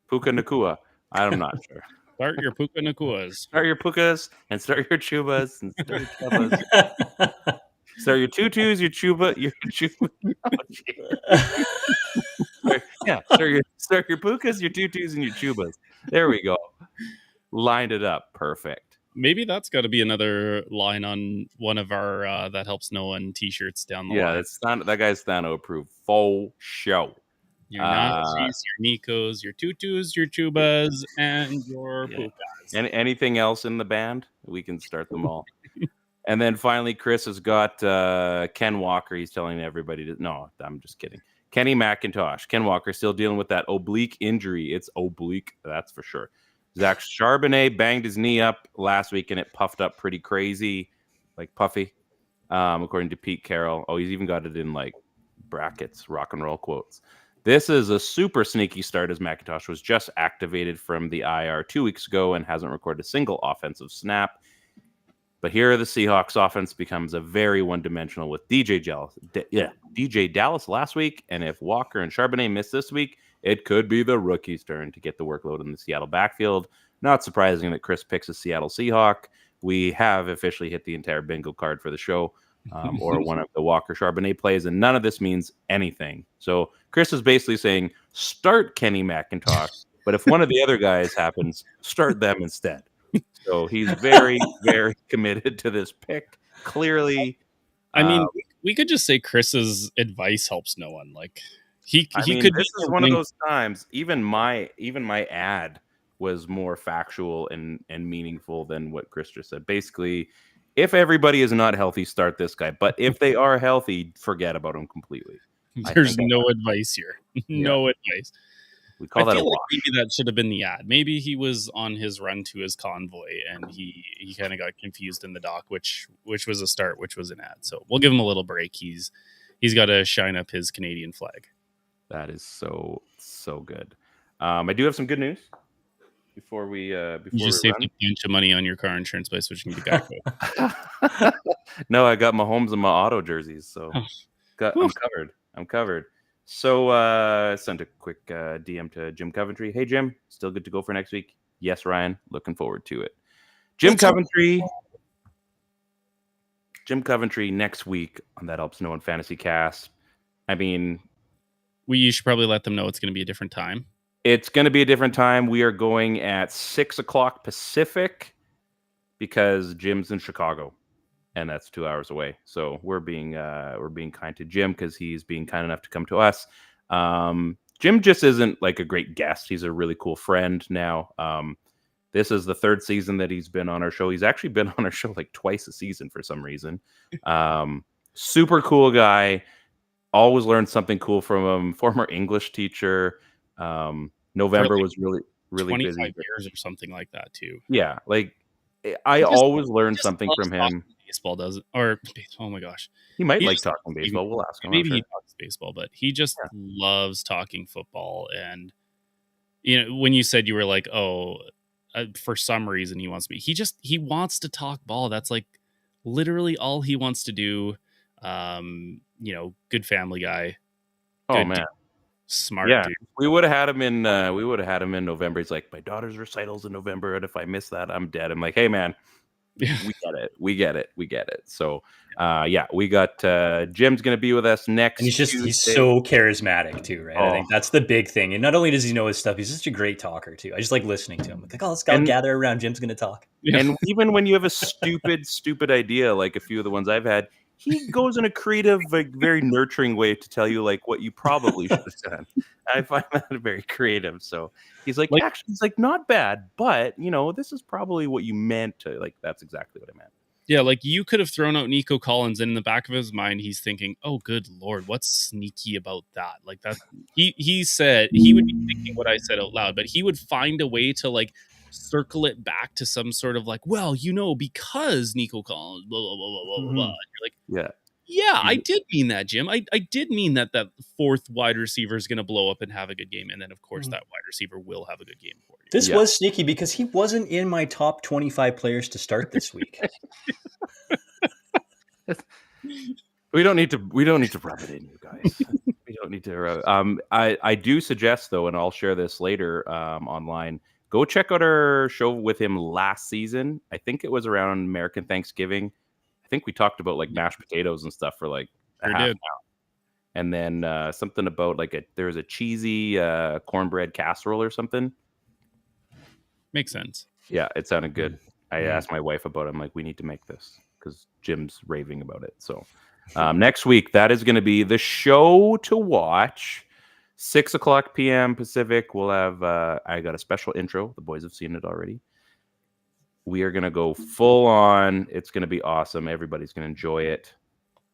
Puka Nakua. I'm not sure. Start your Puka Nakuas. Start your Pukas and start your Chubas and start your Chubas. Start your tutus, your Chuba. Start your Pukas, your tutus, and your Chubas. There we go. Lined it up. Perfect. Maybe that's got to be another line on one of our That Helps No One t-shirts down the line. Yeah, that guy's THNO approved. Full show. Your Nazis, your Nikos, your tutus, your Chubas, and your Pukas. And anything else in the band? We can start them all. And then finally, Chris has got Ken Walker. He's telling everybody to... No, I'm just kidding. Kenny McIntosh. Ken Walker still dealing with that oblique injury. It's oblique, that's for sure. Zach Charbonnet banged his knee up last week, and it puffed up pretty crazy, like puffy, according to Pete Carroll. Oh, he's even got it in like brackets, rock and roll quotes. This is a super sneaky start as McIntosh was just activated from the IR 2 weeks ago and hasn't recorded a single offensive snap. But here the Seahawks offense becomes a very one-dimensional with DJ Dallas last week. And if Walker and Charbonnet miss this week, it could be the rookie's turn to get the workload in the Seattle backfield. Not surprising that Chris picks a Seattle Seahawk. We have officially hit the entire bingo card for the show. Or one of the Walker Charbonnet plays, and none of this means anything. So Chris is basically saying, start Kenny McIntosh, but if one of the other guys happens, start them instead. So he's very, very committed to this pick. Clearly, I mean, we could just say Chris's advice helps no one. Like he could. This is one of those times. Even my ad was more factual and meaningful than what Chris just said. Basically, if everybody is not healthy, start this guy. But if they are healthy, forget about him completely. There's no advice here. No advice. We call that a wash. Maybe that should have been the ad. Maybe he was on his run to his convoy and he kind of got confused in the dock, which was a start, which was an ad. So we'll give him a little break. He's got to shine up his Canadian flag. That is so good. I do have some good news. Before we you just saved a bunch of money on your car insurance by switching to Geico. No, I got Mahomes and my auto jerseys, so I'm covered. So sent a quick DM to Jim Coventry. Hey Jim, still good to go for next week? Yes, Ryan, looking forward to it. Jim Coventry next week on That Helps No One Fantasy Cast. I mean, you should probably let them know it's going to be a different time. It's going to be a different time. We are going at 6:00 Pacific because Jim's in Chicago, and that's 2 hours away. So we're being kind to Jim because he's being kind enough to come to us. Jim just isn't like a great guest. He's a really cool friend now. This is the third season that he's been on our show. He's actually been on our show like twice a season for some reason. Super cool guy. Always learned something cool from him. Former English teacher. November was really 25 busy. years or something like that too. Yeah, like I always learned something from him. Baseball doesn't, or oh my gosh, he might like talking baseball. We'll ask him. Maybe he talks baseball, but he just loves talking football. And when you said you were like, for some reason he wants to be, he wants to talk ball. That's like literally all he wants to do. Good family guy. Oh man. Smart dude. We would have had him in November. He's like, my daughter's recital's in November, and if I miss that, I'm dead. I'm like, hey man, we get it. So we got Jim's gonna be with us next. And he's so charismatic too, right? I think that's the big thing. And not only does he know his stuff, he's just a great talker too. I just like listening to him. Like, let's go gather around. Jim's gonna talk. And even when you have a stupid idea, like a few of the ones I've had, he goes in a creative, like very nurturing way to tell you like what you probably should have done. I find that very creative. So he's like actually, he's like, not bad, but this is probably what you meant to. Like, that's exactly what I meant. Yeah, like you could have thrown out Nico Collins, and in the back of his mind, he's thinking, "Oh, good Lord, what's sneaky about that?" Like that, he said he would be thinking what I said out loud, but he would find a way to like circle it back to some sort of like, well, because Nico Collins, blah, blah, blah, blah, blah, blah. You're like, yeah, I did mean that, Jim. I did mean that fourth wide receiver is going to blow up and have a good game. And then, of course, that wide receiver will have a good game for you. This was sneaky because he wasn't in my top 25 players to start this week. We don't need to rub it in, you guys. We don't need to. I do suggest, though, and I'll share this later online, go check out our show with him last season. I think it was around American Thanksgiving. I think we talked about like mashed potatoes and stuff for like a half an hour. And then something about like there was a cheesy cornbread casserole or something. Makes sense. Yeah, it sounded good. I asked my wife about it. I'm like, we need to make this because Jim's raving about it. So next week, that is going to be the show to watch. 6:00 p.m. Pacific. We'll have, I got a special intro. The boys have seen it already. We are going to go full on. It's going to be awesome. Everybody's going to enjoy it.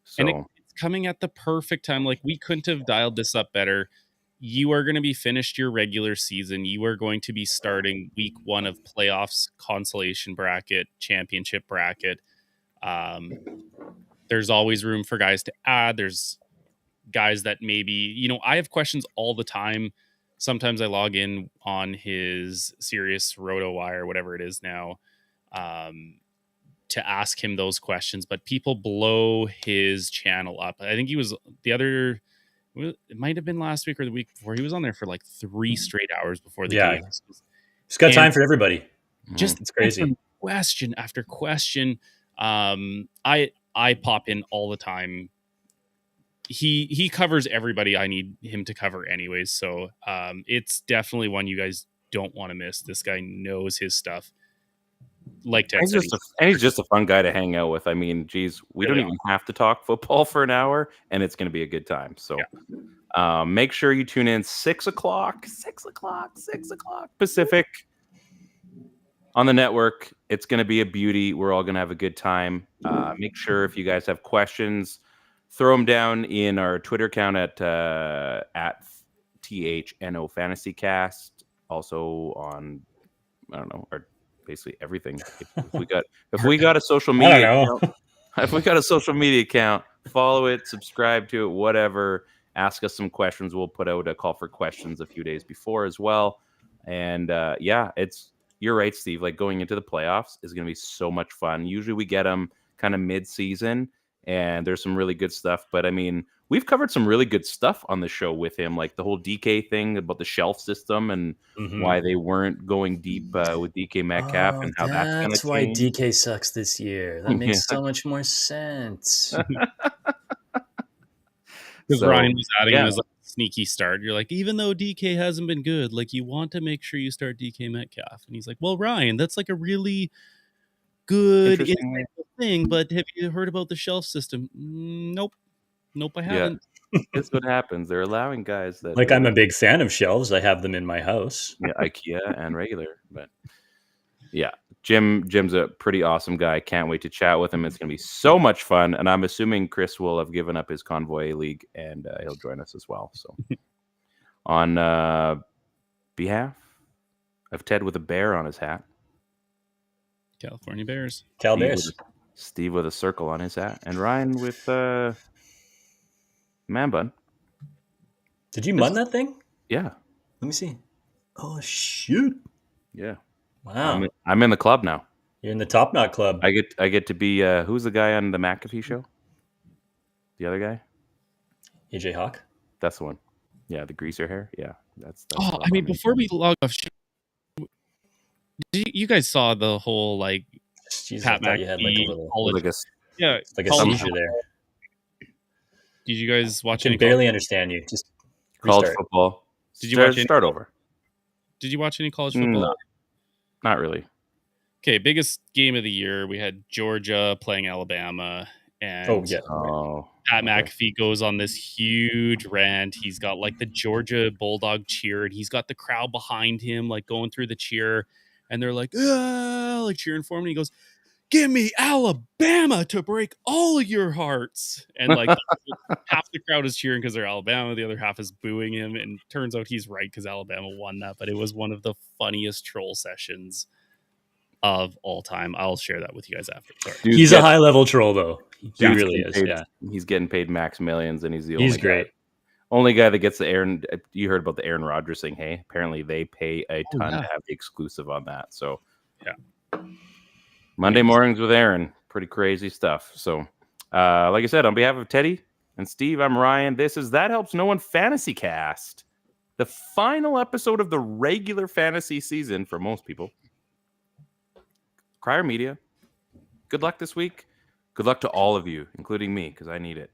So. And it's coming at the perfect time. Like, we couldn't have dialed this up better. You are going to be finished your regular season. You are going to be starting week 1 of playoffs, consolation bracket, championship bracket. There's always room for guys to add. There's guys that maybe, I have questions all the time. Sometimes I log in on his Sirius RotoWire, whatever it is now, to ask him those questions, but people blow his channel up. I think he was it might have been last week or the week before. He was on there for like 3 straight hours before the game. He's got time for everybody. Just it's crazy. Question after question. I pop in all the time. He covers everybody I need him to cover anyways. So it's definitely one you guys don't want to miss. This guy knows his stuff. Like Ted said, he's just a fun guy to hang out with. I mean, geez, we don't even have to talk football for an hour, and it's going to be a good time. So make sure you tune in 6:00 Pacific on the network. It's going to be a beauty. We're all going to have a good time. Make sure if you guys have questions, throw them down in our Twitter account at THNO Fantasy Cast. Also on, I don't know, our basically everything. If we got a social media account, if we got a social media account, follow it, subscribe to it, whatever. Ask us some questions. We'll put out a call for questions a few days before as well. And you're right, Steve. Like, going into the playoffs is going to be so much fun. Usually we get them kind of mid-season, and there's some really good stuff. But I mean, we've covered some really good stuff on the show with him, like the whole DK thing about the shelf system and why they weren't going deep with DK Metcalf and how that's going to change. That's why DK sucks this year. That makes so much more sense. Because Ryan was adding him as a sneaky start. You're like, even though DK hasn't been good, like, you want to make sure you start DK Metcalf. And he's like, well, Ryan, that's like a really good thing, but have you heard about the shelf system? Nope, I haven't. That's what happens. They're allowing guys that I'm a big fan of shelves. I have them in my house. Yeah, IKEA and regular. But yeah, Jim's a pretty awesome guy. Can't wait to chat with him. It's gonna be so much fun, and I'm assuming Chris will have given up his Convoy League and he'll join us as well. So on behalf of Ted with a bear on his hat, California Bears. Cal Bears. Steve with a circle on his hat, and Ryan with man bun. Did you mun that thing? Yeah. Let me see. Oh, shoot. Yeah. Wow. I'm in the club now. You're in the Top Knot Club. I get to be who's the guy on the McAfee show? The other guy? AJ Hawk. That's the one. Yeah, the greaser hair. Yeah, that's I mean, before we log off, you guys saw the whole like Jeez, Pat McAfee, you had like a little like a seizure there. Did you guys watch? I can barely understand you. Just college football. Did you start over? Did you watch any college football? No, not really. Okay, biggest game of the year. We had Georgia playing Alabama, and Pat McAfee goes on this huge rant. He's got like the Georgia Bulldog cheer, and he's got the crowd behind him, like going through the cheer, and they're like, like cheering for him. And he goes, give me Alabama to break all of your hearts. And like half the crowd is cheering because they're Alabama. The other half is booing him. And turns out he's right because Alabama won that. But it was one of the funniest troll sessions of all time. I'll share that with you guys after. Sorry. He's a high level troll though. He really is. Paid, yeah. He's getting paid max millions and he's the He's great. Only guy that gets the Aaron. You heard about the Aaron Rodgers thing. Hey, apparently they pay a ton to have the exclusive on that. So yeah. Monday mornings with Aaron. Pretty crazy stuff. So like I said, on behalf of Teddy and Steve, I'm Ryan. This is That Helps No One Fantasy Cast. The final episode of the regular fantasy season for most people. Crier Media. Good luck this week. Good luck to all of you, including me, because I need it.